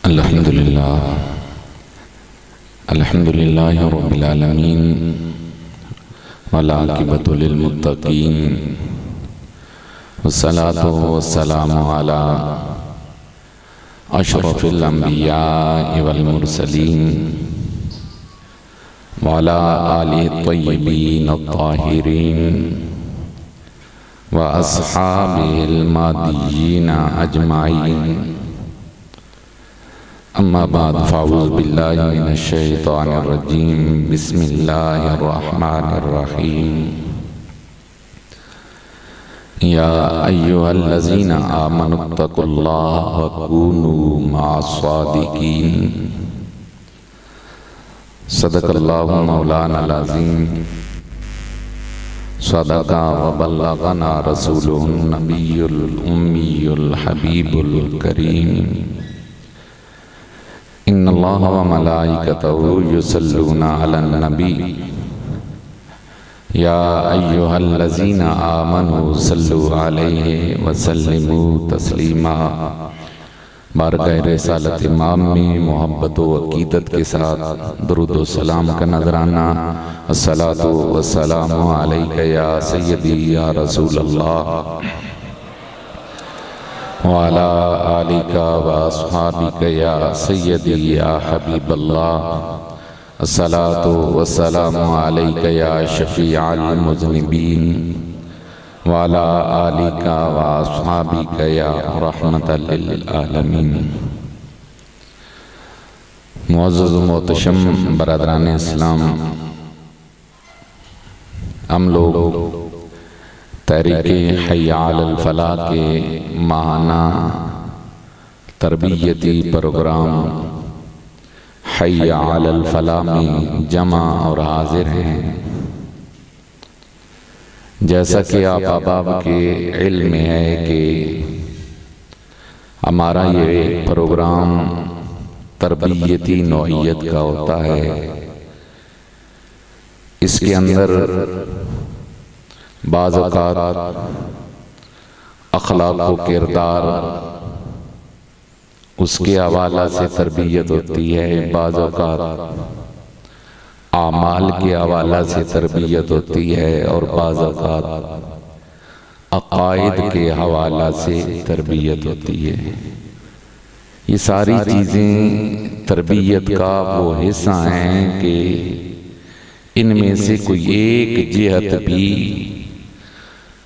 الحمدللہ رب العالمین والعاقبۃ للمتقین والصلاة والسلام علی اشرف الانبیاء والمرسلین وعلی آلہ الطیبین الطاہرین واصحابہ المہدیین اجمعین اما بعد فاعوذ باللہ من الشیطان الرجیم بسم اللہ الرحمن الرحیم یا ایہا الذین آمنوا اتقوا اللہ وکونوا مع الصادقین صدق اللہ مولانا العظیم صدق وبلغنا رسولہ النبی الامی الحبیب الکریم ان اللہ وملائکتہ یصلون علی النبی یا ایہا الذین آمنوا صلوا علیہ وسلموا تسلیما۔ بارگاہ رسالت امام میں محبت و عقیدت کے ساتھ درود و سلام کا نذرانہ الصلاۃ والسلام علیک یا سیدی یا رسول اللہ وعلی آلک واصحابک یا سیدی یا حبیب اللہ الصلاۃ والسلام علیک یا شفیع المذنبین وعلی آلک واصحابک یا رحمت للعالمین۔ معزز و محتشم برادران اسلام، ہم لوگ تحریک حی علی الفلاح کے ماہانہ تربیتی پروگرام حی علی الفلاح میں جمع اور حاضر ہیں۔ جیسا کہ آپ احباب کے علم میں ہے کہ ہمارا یہ پروگرام تربیتی نوعیت کا ہوتا ہے۔ اس کے اندر بعض اوقات اخلاق و کردار اس کے حوالہ سے تربیت ہوتی ہے، بعض اوقات اعمال کے حوالہ سے تربیت ہوتی ہے، اور بعض اوقات عقائد کے حوالہ سے تربیت ہوتی ہے۔ یہ ساری چیزیں تربیت کا وہ حصہ ہیں کہ ان میں سے کوئی ایک جہت بھی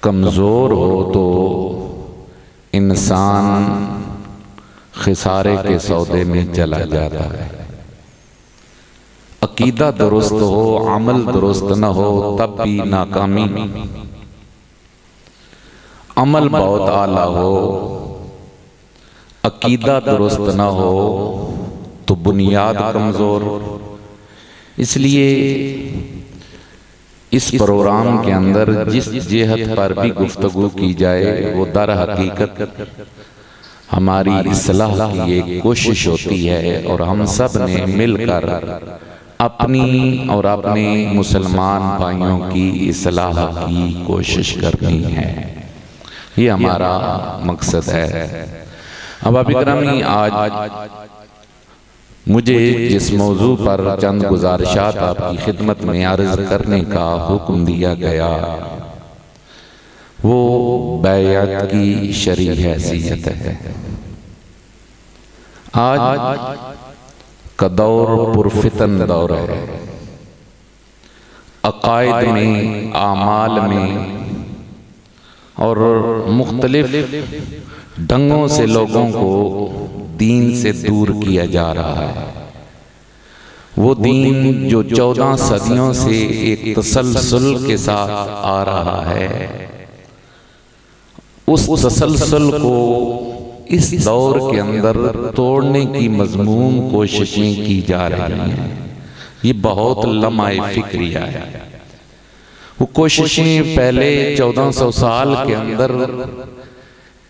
کمزور ہو تو انسان خسارے کے سودے میں چلا جاتا ہے۔ عقیدہ درست ہو، عمل درست نہ ہو، تب بھی ناکامی۔ عمل بہت اعلیٰ ہو، عقیدہ درست نہ ہو تو بنیاد کمزور۔ اس لیے اس پروگرام کے اندر جس جہت پر بھی گفتگو کی جائے وہ در حقیقت ہماری اصلاح کی ایک کوشش ہوتی ہے، اور ہم سب نے مل کر اپنی اور اپنے مسلمان بھائیوں کی اصلاح کی کوشش کرنی ہے۔ یہ ہمارا مقصد ہے۔ احباب اکرامی، آج مجھے جس موضوع پر چند گزارشات آپ کی خدمت میں عرض کرنے کا حکم دیا گیا وہ بیعت کی شرعی حیثیت ہے۔ آج کا دور پرفتن دور ہے۔ عقائد میں، اعمال میں اور مختلف ڈھنگوں سے لوگوں کو دین سے دور کیا جا رہا ہے۔ وہ دین جو 14 صدیوں سے ایک تسلسل کے ساتھ آ رہا ہے، اس تسلسل کو اس دور کے اندر توڑنے کی مذموم کوششیں کی جا رہی ہیں۔ یہ بہت لمحہ فکریہ ہے۔ وہ کوششیں پہلے 1400 سال کے اندر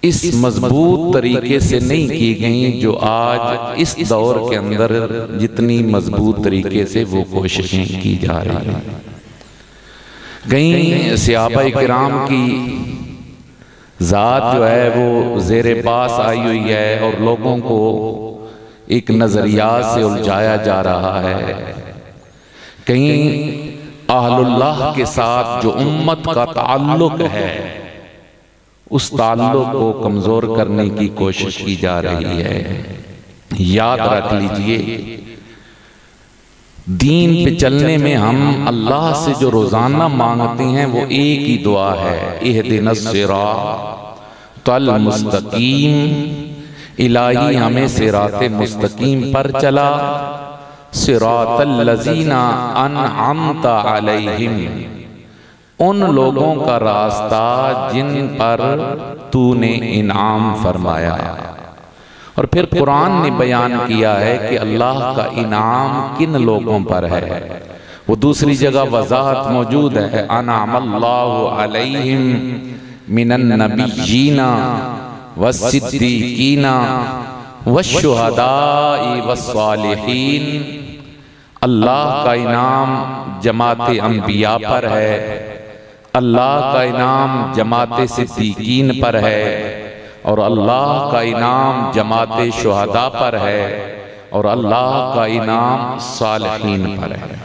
اس مضبوط طریقے سے نہیں کی گئیں جو آج اس دور کے اندر جتنی مضبوط طریقے سے وہ کوششیں کی جا رہی ہیں۔ کہیں صحابہ کرام کی ذات جو ہے وہ زیر باس آئی ہوئی ہے، اور لوگوں کو ایک نظریات سے الجھایا جا رہا ہے، کہیں اہل اللہ کے ساتھ جو امت کا تعلق ہے اس تعلق کو کمزور کرنے کی کوشش کی جا رہی ہے۔ یاد رکھ لیجئے، دین پہ چلنے میں ہم اللہ سے جو روزانہ مانگتے ہیں وہ ایک ہی دعا ہے، اہدنا الصراط المستقیم، الہی ہمیں صراط مستقیم پر چلا، صراط الذین انعمت علیہم، ان لوگوں کا راستہ جن پر تو نے انعام فرمایا۔ اور پھر قرآن نے بیان کیا ہے کہ اللہ کا انعام کن لوگوں پر ہے، وہ دوسری جگہ وضاحت موجود ہے، انعم اللہ علیہم من النبیین والصدیقین والشہداء والصالحین، اللہ کا انعام جماعت انبیاء پر ہے، اللہ کا انعام جماعت صدیقین پر ہے، اور اللہ کا انعام جماعت شہداء پر ہے، اور اللہ کا انعام صالحین پر ہے۔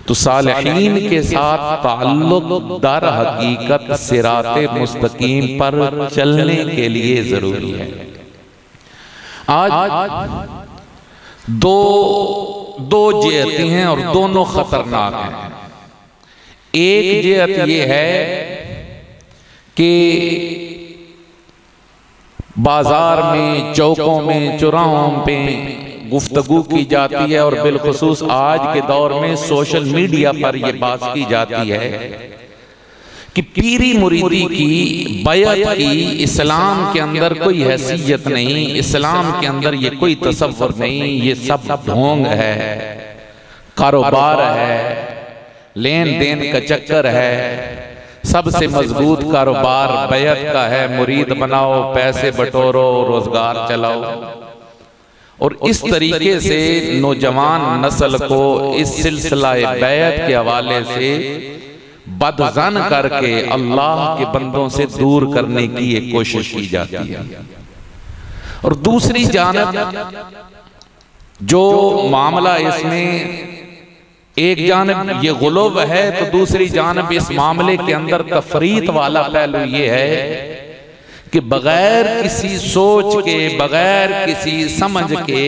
تو صالحین کے ساتھ تعلق در حقیقت صراط مستقیم پر چلنے کے لیے ضروری ہے۔ آج دو جہتیں ہیں اور دونوں خطرناک ہیں۔ ایک جہت یہ ہے کہ بازار میں، چوکوں میں، چوراہوں پہ گفتگو کی جاتی ہے، اور بالخصوص آج کے دور میں سوشل میڈیا پر یہ بات کی جاتی ہے کہ پیری مریدی کی، بیعت کی اسلام کے اندر کوئی حیثیت نہیں، اسلام کے اندر یہ کوئی تصور نہیں، یہ سب ڈھونگ ہے، کاروبار ہے، لین دین کا چکر ہے، سب سے مضبوط کاروبار بیعت کا ہے، مرید بناؤ، پیسے بٹورو، روزگار چلاؤ۔ اور اس طریقے سے نوجوان نسل کو اس سلسلہ بیعت کے حوالے سے بدظن کر کے اللہ کے بندوں سے دور کرنے کی ایک کوشش کی جاتی ہے۔ اور دوسری جانب جو معاملہ اس میں، ایک جانب یہ غلو ہے تو دوسری جانب اس معاملے کے اندر تفریط والا پہلو یہ ہے کہ بغیر کسی سوچ کے، بغیر کسی سمجھ کے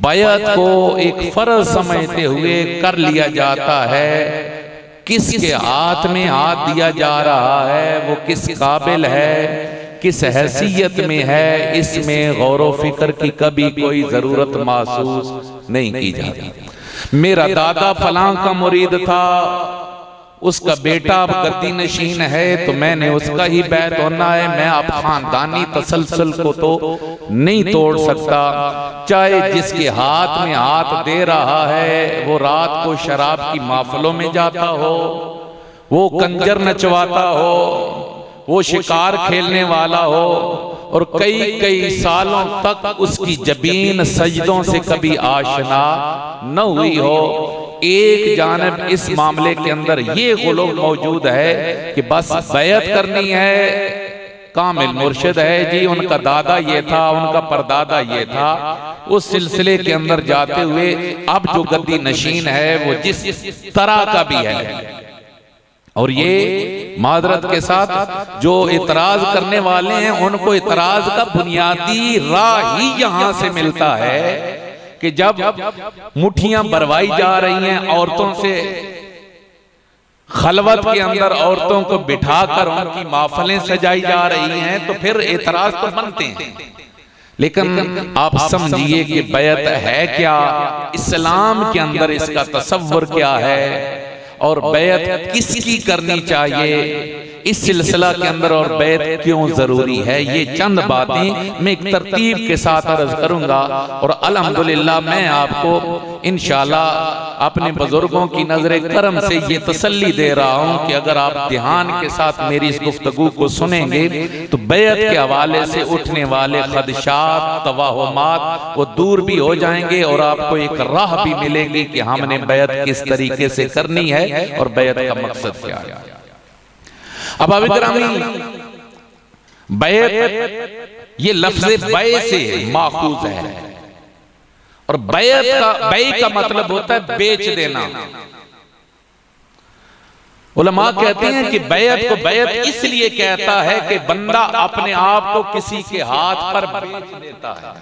بیعت کو ایک فرض سمجھتے ہوئے کر لیا جاتا ہے۔ کس کے ہاتھ میں ہاتھ دیا جا رہا ہے، وہ کس قابل ہے، کس حیثیت میں ہے، اس میں غور و فکر کی کبھی کوئی ضرورت محسوس نہیں کی جاتی۔ میرا دادا فلاں کا مرید تھا، اس کا بیٹا اب گدی نشین ہے تو میں نے اس کا ہی بیعت ہونا ہے، میں اب خاندانی تسلسل کو تو نہیں توڑ سکتا، چاہے جس کے ہاتھ میں ہاتھ دے رہا ہے وہ رات کو شراب کی محفلوں میں جاتا ہو، وہ کنجر نچواتا ہو، وہ شکار کھیلنے والا ہو، اور کئی سالوں تک اس کی جبین سجدوں سے کبھی آشنا نہ ہوئی ہو۔ ایک جانب اس معاملے کے اندر یہ غلو موجود ہے کہ بس بیعت کرنی ہے، کامل مرشد ہے جی، ان کا دادا یہ تھا، ان کا پردادا یہ تھا، اس سلسلے کے اندر جاتے ہوئے اب جو گدی نشین ہے وہ جس طرح کا بھی ہے۔ اور یہ معذرت کے ساتھ جو اعتراض کرنے والے ہیں ان کو اعتراض کا بنیادی راہ ہی یہاں سے ملتا ہے کہ جب مٹھیاں بروائی جا رہی ہیں عورتوں سے، خلوت کے اندر عورتوں کو بٹھا کر ان کی محفلیں سجائی جا رہی ہیں، تو پھر اعتراض تو بنتے ہیں۔ لیکن آپ سمجھئے کہ بیعت ہے کیا، اسلام کے اندر اس کا تصور کیا ہے، اور بیعت کس کی کرنی چاہیے اس سلسلہ کے اندر، اور بیعت کیوں ضروری ہے، یہ چند باتیں میں ایک ترتیب کے ساتھ عرض کروں گا۔ اور الحمدللہ میں آپ کو انشاءاللہ اپنے بزرگوں کی نظر کرم سے یہ تسلی دے رہا ہوں کہ اگر آپ دھیان کے ساتھ میری اس گفتگو کو سنیں گے تو بیعت کے حوالے سے اٹھنے والے خدشات، توہمات وہ دور بھی ہو جائیں گے، اور آپ کو ایک راہ بھی ملے گی کہ ہم نے بیعت کس طریقے سے کرنی ہے اور بیعت کا مقصد کیا ہے۔ اب گرامی، بیعت یہ لفظ بیع سے ماخوذ ہے، اور بیع کا مطلب ہوتا ہے بیچ دینا۔ علماء کہتے ہیں کہ بیعت کو بیعت اس لیے کہتا ہے کہ بندہ اپنے آپ کو کسی کے ہاتھ پر بیچ دیتا ہے،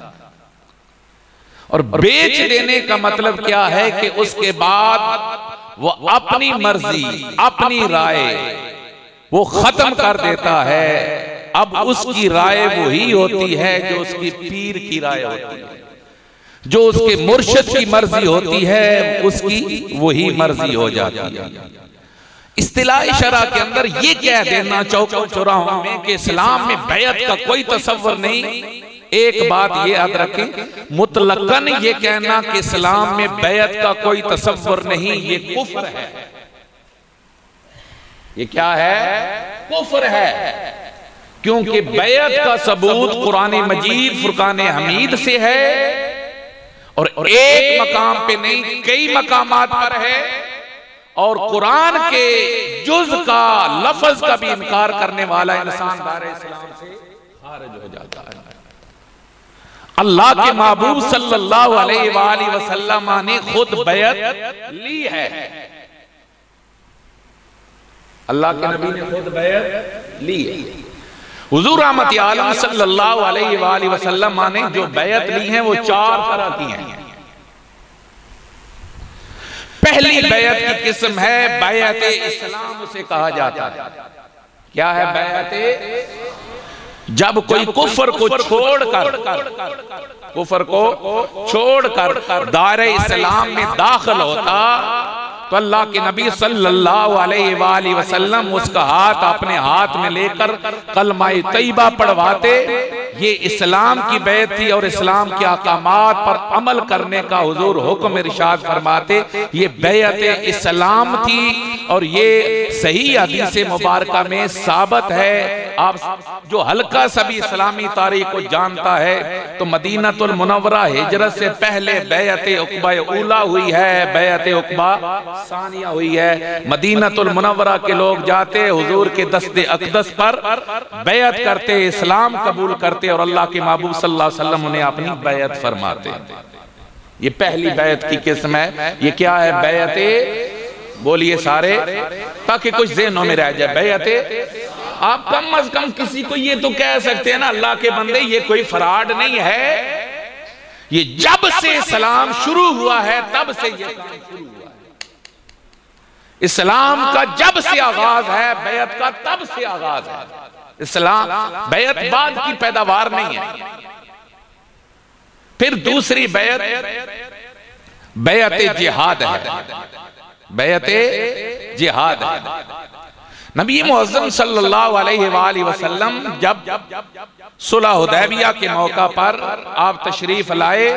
اور بیچ دینے کا مطلب کیا ہے کہ اس کے بعد وہ اپنی مرضی، اپنی رائے وہ ختم کر دیتا ہے۔ اب اس کی رائے وہی ہوتی ہے جو اس کی پیر کی رائے ہوتی ہے، جو اس کے مرشد کی مرضی ہوتی ہے اس کی وہی مرضی ہو جاتی ہے۔ اصطلاح شرع کے اندر یہ کہہ دینا چوکوں چوراہوں میں کہ اسلام میں بیعت کا کوئی تصور نہیں، ایک بات یہ یاد رکھیں، مطلقاً یہ کہنا کہ اسلام میں بیعت کا کوئی تصور نہیں یہ کفر ہے۔ یہ کیا ہے؟ کفر ہے، کیونکہ بیعت کا ثبوت قرآن مجید فرقان حمید سے ہے، اور ایک مقام پہ نہیں کئی مقامات پر ہے، اور قرآن کے جز کا لفظ کا بھی انکار کرنے والا انسان دار اسلام سے خارج ہو جاتا ہے۔ اللہ کے محبوب صلی اللہ علیہ وآلہ وسلم نے خود بیعت لی ہے، اللہ کے نبی نے خود بیعت لی ہے۔ حضور رحمت عالم صلی اللہ علیہ وآلہ وسلم نے جو بیعت لی ہیں وہ 4 طرح کی ہیں۔ پہلی بیعت کی قسم ہے بیعت اسلام اسے کہا جاتا ہے۔ کیا ہے بیعت؟ جب کوئی کفر کو چھوڑ کر دائرہ اسلام میں داخل ہوتا تو اللہ کے نبی صلی اللہ علیہ وآلہ وسلم اس کا ہاتھ اپنے ہاتھ میں لے کر کلمہ طیبہ پڑھواتے۔ یہ اسلام کی بیعت تھی، اور اسلام کے احکامات پر عمل کرنے کا حضور حکم ارشاد فرماتے۔ یہ بیعت اسلام تھی، اور یہ صحیح حدیث مبارکہ میں ثابت ہے۔ آپ جو ہلکا سا بھی اسلامی تاریخ کو جانتا ہے تو مدینہ المنورہ ہجرت سے پہلے بیعت عقبہ اولا ہوئی ہے، بیعت عقبہ ثانیہ ہوئی ہے۔ مدینہ المنورہ کے لوگ جاتے، حضور کے دست اقدس پر بیعت کرتے، اسلام قبول کرتے، اور اللہ کے محبوب صلی اللہ علیہ وسلم انہیں اپنی بیعت فرماتے۔ یہ پہلی بیعت کی قسم ہے۔ یہ کیا ہے بیعت؟ بولیے سارے تاکہ کچھ ذہنوں میں رہ جائے۔ بیعت آپ کم از کم کسی کو یہ تو کہہ سکتے ہیں نا اللہ کے بندے یہ کوئی فراڈ نہیں ہے، یہ جب سے اسلام شروع ہوا ہے تب سے یہ کام شروع ہوا ہے۔ اسلام کا جب سے آغاز ہے، بیعت کا تب سے آغاز ہے۔ اسلام بیعت بعد کی پیداوار نہیں ہے۔ پھر دوسری بیعت بیعت جہاد ہے، بیعت جہاد ہے۔ نبی معظم صلی اللہ علیہ وآلہ وسلم جب صلح حدیبیہ کے موقع پر آپ تشریف لائے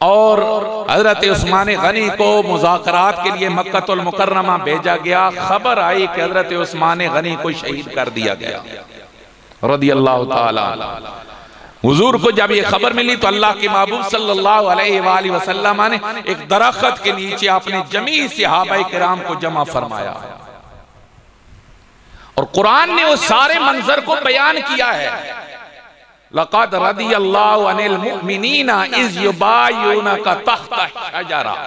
اور حضرت عثمان غنی کو مذاکرات کے لیے مکہ المکرمہ بھیجا گیا، خبر آئی کہ حضرت عثمان غنی کو شہید کر دیا گیا رضی اللہ تعالی۔ حضور کو جب یہ خبر ملی تو اللہ کے محبوب صلی اللہ علیہ وآلہ وسلم نے ایک درخت کے نیچے اپنے جمیع صحابہ کرام کو جمع فرمایا، اور قرآن نے وہ سارے منظر کو بیان کیا ہے۔ لَقَدْ رَضِيَ اللَّهُ عَنِ الْمُؤْمِنِينَ إِذْ يُبَايِعُونَكَ تَحْتَ الشَّجَرَةِ،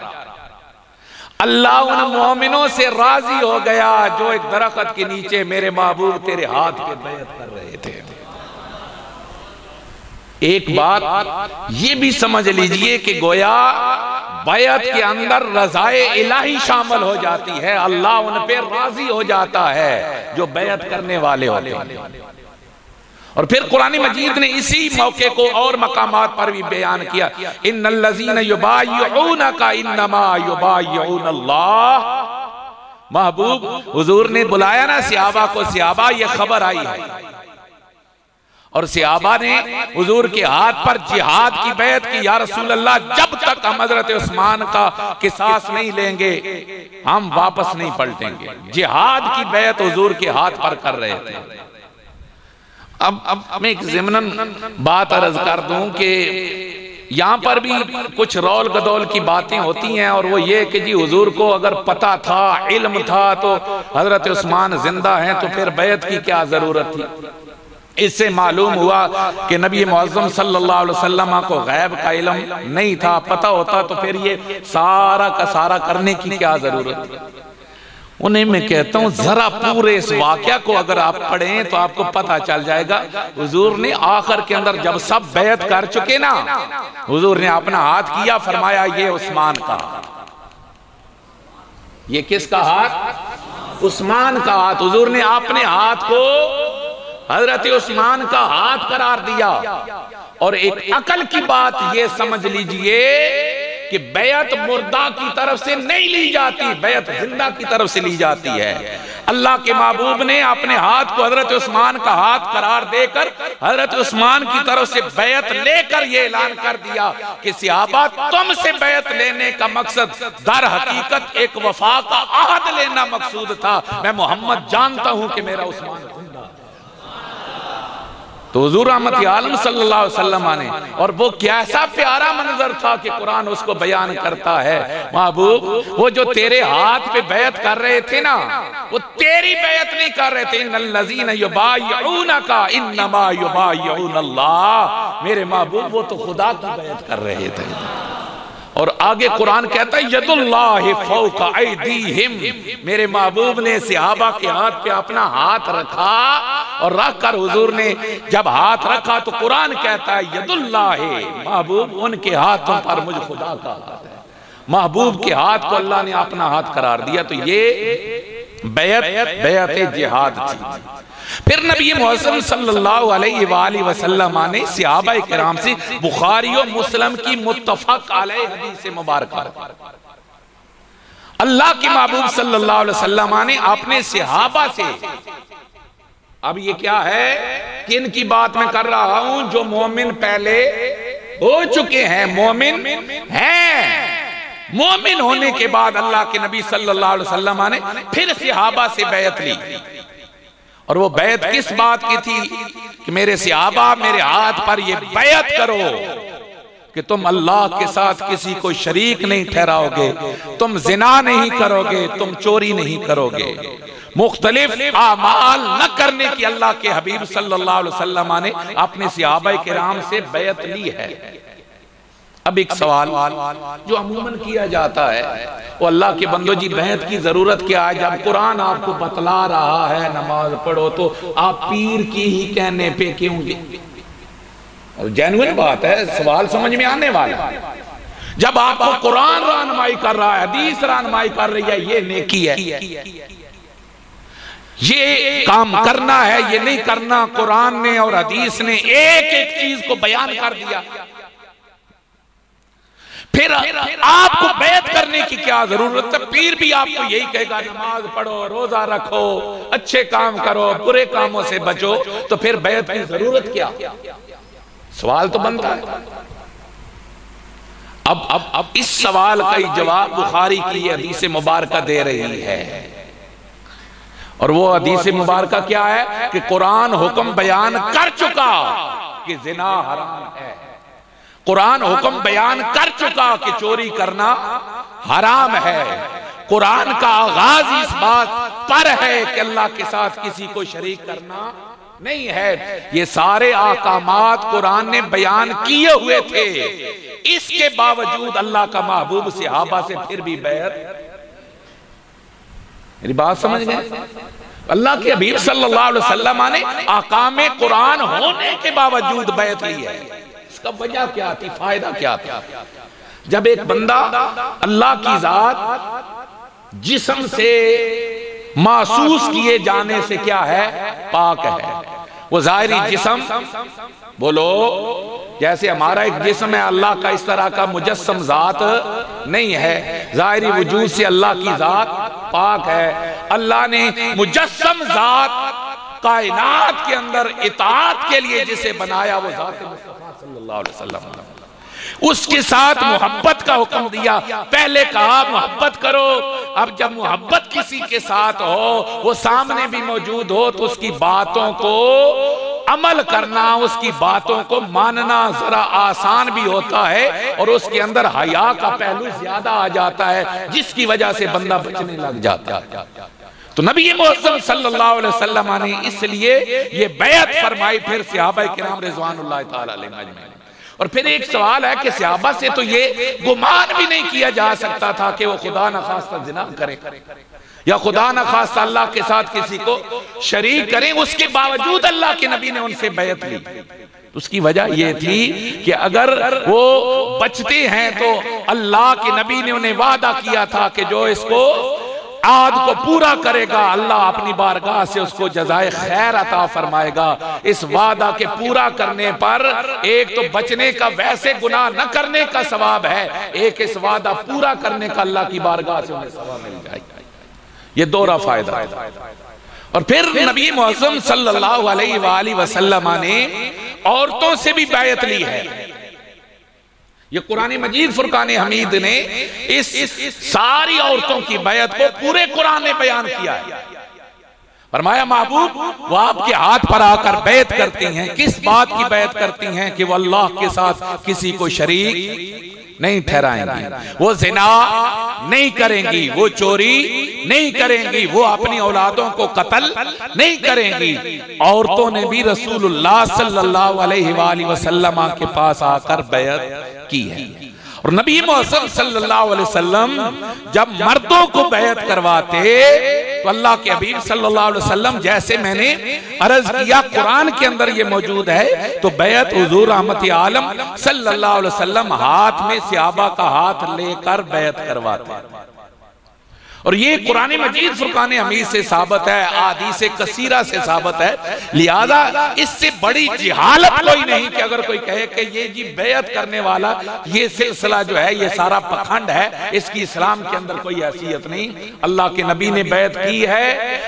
اللہ ان مومنوں سے راضی ہو گیا جو ایک درخت کے نیچے میرے محبوب تیرے ہاتھ کے بیعت کر رہے تھے۔ ایک بات یہ بھی سمجھ لیجئے کہ گویا بیعت کے اندر رضائے الہی شامل ہو جاتی ہے، اللہ ان پہ راضی ہو جاتا ہے جو بیعت کرنے والے ہوتے ہیں۔ اور پھر قرآن مجید نے اسی موقع کو اور مقامات پر بھی بیان کیا، ان الذین یبایعونک انما یبایعون اللہ۔ محبوب حضور نے بلایا نا صحابہ کو، صحابہ یہ خبر آئی ہے، اور صحابہ نے حضور کے ہاتھ پر جہاد کی بیعت کی، یا رسول اللہ جب تک ہم حضرت عثمان کا قصاص نہیں لیں گے ہم واپس نہیں پلٹیں گے۔ جہاد کی بیعت حضور کے ہاتھ پر کر رہے تھے۔ اب میں ایک ضمناً بات عرض کر دوں کہ یہاں پر بھی کچھ رول گدول کی باتیں ہوتی ہیں، اور وہ یہ کہ جی حضور کو اگر پتہ تھا، علم تھا تو حضرت عثمان زندہ ہیں تو پھر بیعت کی کیا ضرورت تھی؟ اس سے معلوم ہوا کہ نبی معظم صلی اللہ علیہ وسلم کو غیب کا علم نہیں تھا، پتہ ہوتا تو پھر یہ سارا کا سارا کرنے کی کیا ضرورت۔ انہیں میں کہتا ہوں ذرا پورے اس واقعہ کو اگر آپ پڑھیں تو آپ کو پتہ چل جائے گا۔ حضور نے آخر کے اندر جب سب بیعت کر چکے نا، حضور نے اپنا ہاتھ کیا، فرمایا یہ عثمان کا، یہ کس کا ہاتھ؟ عثمان کا ہاتھ۔ حضور نے اپنے ہاتھ کو حضرت عثمان کا ہاتھ قرار دیا۔ اور ایک عقل کی بات یہ سمجھ لیجئے کہ بیعت مردہ کی طرف سے نہیں لی جاتی، بیعت زندہ کی طرف سے لی جاتی ہے۔ اللہ کے محبوب نے اپنے ہاتھ کو حضرت عثمان کا ہاتھ قرار دے کر حضرت عثمان کی طرف سے بیعت لے کر یہ اعلان کر دیا کہ صحابہ تم سے بیعت لینے کا مقصد در حقیقت ایک وفا کا عہد لینا مقصود تھا۔ میں محمد جانتا ہوں کہ میرا عثمان زندہ۔ تو حضور رحمت عالم صلی اللہ علیہ وسلم آنے، اور وہ کیسا پیارا منظر تھا کہ قرآن اس کو بیان کرتا ہے۔ محبوب وہ جو تیرے ہاتھ پہ بیعت کر رہے تھے نا، وہ تیری بیعت نہیں کر رہے تھے۔ ان الذین یبایعونک انما یبایعون اللہ، میرے محبوب وہ تو خدا کی بیعت کر رہے تھے۔ اور آگے قرآن کہتا ہے ید اللہ فوق ایدیہم، میرے محبوب نے صحابہ کے ہاتھ پہ اپنا ہاتھ رکھا، اور رکھ کر حضور نے جب ہاتھ رکھا تو قرآن کہتا ہے ید اللہ، محبوب ان کے ہاتھوں پر مجھ خدا کا ہاتھ ہے۔ محبوب کے ہاتھ کو اللہ نے اپنا ہاتھ قرار دیا۔ تو یہ بیعت جہاد تھی۔ پھر نبی معظم صلی اللہ علیہ وآلہ وسلم نے صحابہ کرام سے بخاری و مسلم کی متفق علیہ حدیث مبارکہ، اللہ کی محبوب صلی اللہ علیہ وسلم نے اپنے صحابہ سے، اب یہ کیا ہے، کن کی بات میں کر رہا ہوں؟ جو مومن پہلے ہو چکے ہیں، مومن ہیں، مومن ہونے کے بعد اللہ کے نبی صلی اللہ علیہ وسلم نے پھر صحابہ سے بیعت لی۔ اور وہ بیعت کس بات کی تھی؟ کہ میرے صحابہ میرے ہاتھ پر یہ بیعت کرو کہ تم اللہ کے ساتھ کسی کو شریک نہیں ٹھہراؤ گے، تم زنا نہیں کرو گے، تم چوری نہیں کرو گے، مختلف اعمال نہ کرنے کی اللہ کے حبیب صلی اللہ علیہ وسلم نے اپنے صحابہ کرام سے بیعت لی ہے۔ اب ایک سوال جو عموماً کیا جاتا ہے، وہ اللہ کے بندو جی بیعت کی ضرورت کیا ہے؟ جب قرآن آپ کو بتلا رہا ہے نماز پڑھو تو آپ پیر کی ہی کہنے پہ کیوں گے؟ جینوئن بات ہے، سوال سمجھ میں آنے والا۔ جب آپ کو قرآن رہنمائی کر رہا ہے، حدیث رہنمائی کر رہی ہے، یہ نیکی ہے، یہ کام کرنا ہے، یہ نہیں کرنا، قرآن نے اور حدیث نے ایک ایک چیز کو بیان کر دیا، پھر آپ کو بیعت کرنے کی کیا ضرورت ہے؟ پیر بھی آپ کو یہی کہے گا نماز پڑھو، روزہ رکھو، اچھے کام کرو، برے کاموں سے بچو، تو پھر بیعت کی ضرورت کیا؟ سوال تو بنتا ہے۔ اب اس سوال کا جواب بخاری کی حدیث مبارکہ دے رہی ہے، اور وہ حدیث مبارکہ کیا ہے؟ کہ قرآن حکم بیان کر چکا کہ زنا حرام ہے، قرآن حکم بیان کر چکا کہ چوری کرنا حرام ہے، قرآن کا آغاز اس بات پر ہے کہ اللہ کے ساتھ کسی کو شریک کرنا نہیں ہے۔ یہ سارے احکامات قرآن نے بیان کیے ہوئے تھے، اس کے باوجود اللہ کا محبوب صحابہ سے پھر بھی بیعت، میری بات سمجھ گئے؟ اللہ کے حبیب صلی اللہ علیہ وسلم نے احکام قرآن ہونے کے باوجود بیعت لی ہے۔ اس کا وجہ کیا تھی؟ فائدہ کیا تھا؟ جب ایک بندہ اللہ کی ذات جسم سے محسوس کیے جانے سے کیا ہے؟ پاک ہے۔ وہ ظاہری جسم، بولو، جیسے ہمارا ایک جسم ہے، اللہ کا اس طرح کا مجسم ذات نہیں ہے، ظاہری وجود سے اللہ کی ذات پاک ہے۔ اللہ نے مجسم ذات کائنات کے اندر اطاعت کے لیے جسے بنایا، وہ ذات مصطفیٰ صلی اللہ علیہ وسلم، اس کے ساتھ محبت کا حکم دیا۔ پہلے کہا محبت کرو، اب جب محبت کسی کے ساتھ ہو، وہ سامنے بھی موجود ہو، تو اس کی باتوں کو عمل کرنا، اس کی باتوں کو ماننا ذرا آسان بھی ہوتا ہے، اور اس کے اندر حیا کا پہلو زیادہ آ جاتا ہے، جس کی وجہ سے بندہ بچنے لگ جاتا ہے۔ تو نبی معظم صلی اللہ علیہ وسلم نے اس لیے یہ بیعت فرمائی پھر صحابہ کرام رضوان اللہ تعالی علیہ اجمعین۔ اور پھر ایک سوال ہے کہ صحابہ سے تو یہ گمان بھی نہیں کیا جا سکتا تھا کہ وہ خدا نخواستہ زنا کرے یا خدا نخواستہ اللہ کے ساتھ کسی کو شریک کریں، اس کے باوجود اللہ کے نبی نے ان سے بیعت لی۔ اس کی وجہ یہ تھی کہ اگر وہ بچتے ہیں تو اللہ کے نبی نے انہیں وعدہ کیا تھا کہ جو اس کو عہد کو پورا کرے گا اللہ اپنی بارگاہ سے اس کو جزائے خیر عطا فرمائے گا۔ اس وعدہ کے پورا کرنے پر ایک تو بچنے کا ویسے گناہ نہ کرنے کا ثواب ہے، ایک اس وعدہ پورا کرنے کا اللہ کی بارگاہ سے انہیں ثواب مل جائے گا۔ یہ دورہ فائدہ ہے۔ اور پھر نبی معظم صلی اللہ علیہ وآلہ وسلم نے عورتوں سے بھی بیعت لی ہے۔ یہ قرآن مجید فرقان حمید نے اس ساری عورتوں کی بیعت کو پورے قرآن نے بیان کیا ہے۔ فرمایا محبوب وہ آپ کے ہاتھ پر آ کر بیعت کرتی ہیں، کس بات کی بیعت کرتی ہیں؟ کہ وہ اللہ کے ساتھ کسی کو شریک نہیں ٹھہرائیں گی، وہ زنا نہیں کریں گی، وہ چوری نہیں کریں گی، وہ اپنی اولادوں کو قتل نہیں کریں گی۔ عورتوں نے بھی رسول اللہ صلی اللہ علیہ وآلہ وسلم کے پاس آ کر بیعت کی ہے۔ اور نبی محمد صلی اللہ علیہ وسلم جب مردوں کو بیعت کرواتے تو اللہ کے حبیب صلی اللہ علیہ وسلم جیسے میں نے عرض کیا قرآن کے اندر یہ موجود ہے، تو بیعت حضور رحمت عالم صلی اللہ علیہ وسلم ہاتھ میں صحابہ کا ہاتھ لے کر بیعت کرواتے۔ اور یہ قرآن مجید فرقان حمید سے ثابت ہے، احادیث کثیرہ سے ثابت ہے، لہذا اس سے بڑی جہالت کوئی نہیں کہ اگر کوئی کہے کہ یہ جی بیعت کرنے والا یہ سلسلہ جو ہے یہ سارا پکھنڈ ہے، اس کی اسلام کے اندر کوئی حیثیت نہیں۔ اللہ کے نبی نے بیعت کی ہے،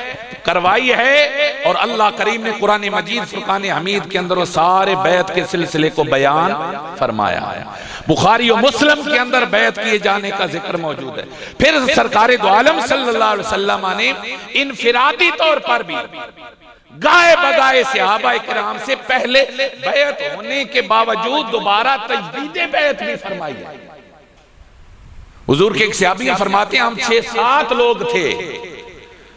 کروائی ہے، اور اللہ کریم نے قرآن مجید فرقان حمید کے اندر وہ سارے بیعت کے سلسلے کو بیان فرمایا ہے۔ بخاری و مسلم کے اندر بیعت کیے جانے کا ذکر موجود ہے۔ پھر سرکار دو عالم صلی اللہ علیہ وسلم نے انفرادی طور پر بھی گائے بگائے صحابہ کرام سے پہلے بیعت ہونے کے باوجود دوبارہ تجدید بیعت بھی فرمائی ہے۔ حضور کے ایک صحابی فرماتے ہیں ہم 6-7 لوگ تھے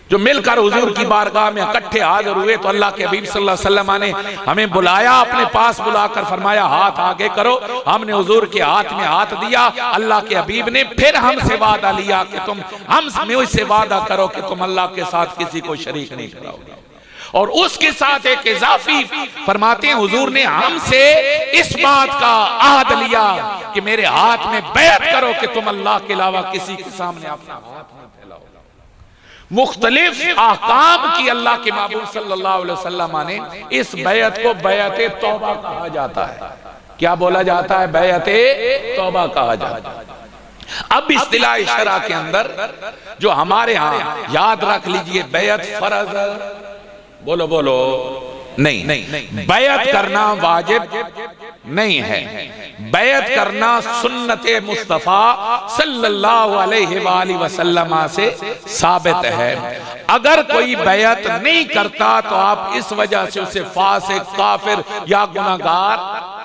جو مل کر حضور کی بارگاہ میں اکٹھے حاضر ہوئے، تو اللہ کے حبیب صلی اللہ علیہ وسلم نے ہمیں بلایا، اپنے پاس بلا کر فرمایا ہاتھ آگے کرو۔ ہم نے حضور کے ہاتھ میں ہاتھ دیا، اللہ کے حبیب نے پھر ہم سے وعدہ لیا کہ تم ہم سے وعدہ کرو کہ تم اللہ کے ساتھ کسی کو شریک نہیں کراؤ گے۔ اور اس کے ساتھ ایک اضافی فرماتے ہیں حضور نے ہم سے اس بات کا عہد لیا کہ میرے ہاتھ میں بیعت کرو کہ تم اللہ کے علاوہ کسی کے سامنے اپنا ہاتھ نہ پھیلاؤ۔ مختلف احکام کی اللہ کے محبوب صلی اللہ علیہ وسلم نے اس بیعت کو بیعت توبہ کہا جاتا ہے۔ کیا بولا جاتا ہے؟ بیعت توبہ کہا جاتا ہے۔ اب اصطلاح شرع کے اندر جو ہمارے ہاں یاد رکھ لیجئے بیعت فرض بولو نہیں، بیعت کرنا واجب نہیں ہے، بیعت کرنا سنت مصطفیٰ صلی اللہ علیہ وآلہ وسلم سے ثابت ہے۔ اگر کوئی بیعت نہیں کرتا تو آپ اس وجہ سے اسے فاسق، کافر یا گناہگار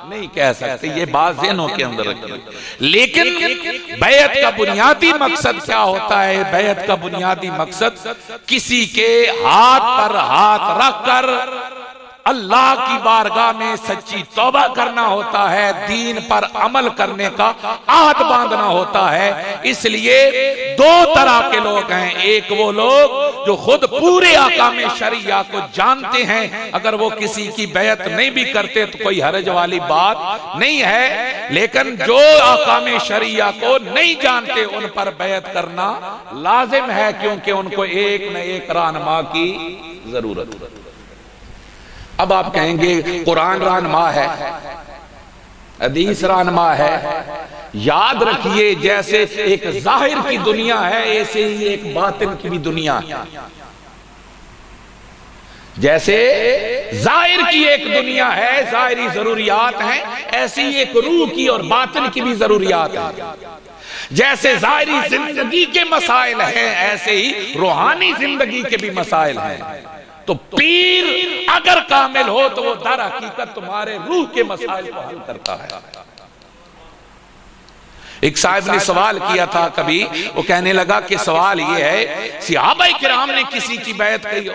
نہیں کہہ سکتے، یہ بات ذہنوں کے اندر رکھیں۔ لیکن بیعت کا بنیادی مقصد کیا ہوتا ہے؟ بیعت کا بنیادی مقصد کسی کے ہاتھ پر ہاتھ رکھ کر اللہ کی بارگاہ میں سچی توبہ کرنا ہوتا ہے، دین پر عمل کرنے کا عہد باندھنا ہوتا ہے۔ اس لیے 2 طرح کے لوگ ہیں، ایک وہ لوگ جو خود پورے احکام شریعہ کو جانتے ہیں، اگر وہ کسی کی بیعت نہیں بھی کرتے تو کوئی حرج والی بات نہیں ہے، لیکن جو احکام شریعہ کو نہیں جانتے ان پر بیعت کرنا لازم ہے، کیونکہ ان کو ایک نہ ایک رہنما کی ضرورت ہے۔ اب آپ کہیں گے قرآن رہنما ہے، حدیث رہنما ہے، یاد رکھیے جیسے ایک ظاہر کی دنیا ہے ایسے ہی ایک باطن کی بھی دنیا ہے۔ جیسے ظاہر کی ایک دنیا ہے، ظاہری ضروریات ہیں، ایسی ایک روح کی اور باطن کی بھی ضروریات ہیں۔ جیسے ظاہری زندگی کے مسائل ہیں ایسے ہی روحانی زندگی کے بھی مسائل ہیں۔ تو پیر اگر کامل ہو تو وہ در حقیقت تمہارے روح کے مسائل کو حل کرتا ہے۔ ایک صاحب نے سوال کیا تھا کبھی، وہ کہنے لگا کہ سوال یہ ہے صحابہ کرام نے کسی کی بیعت کی ہو،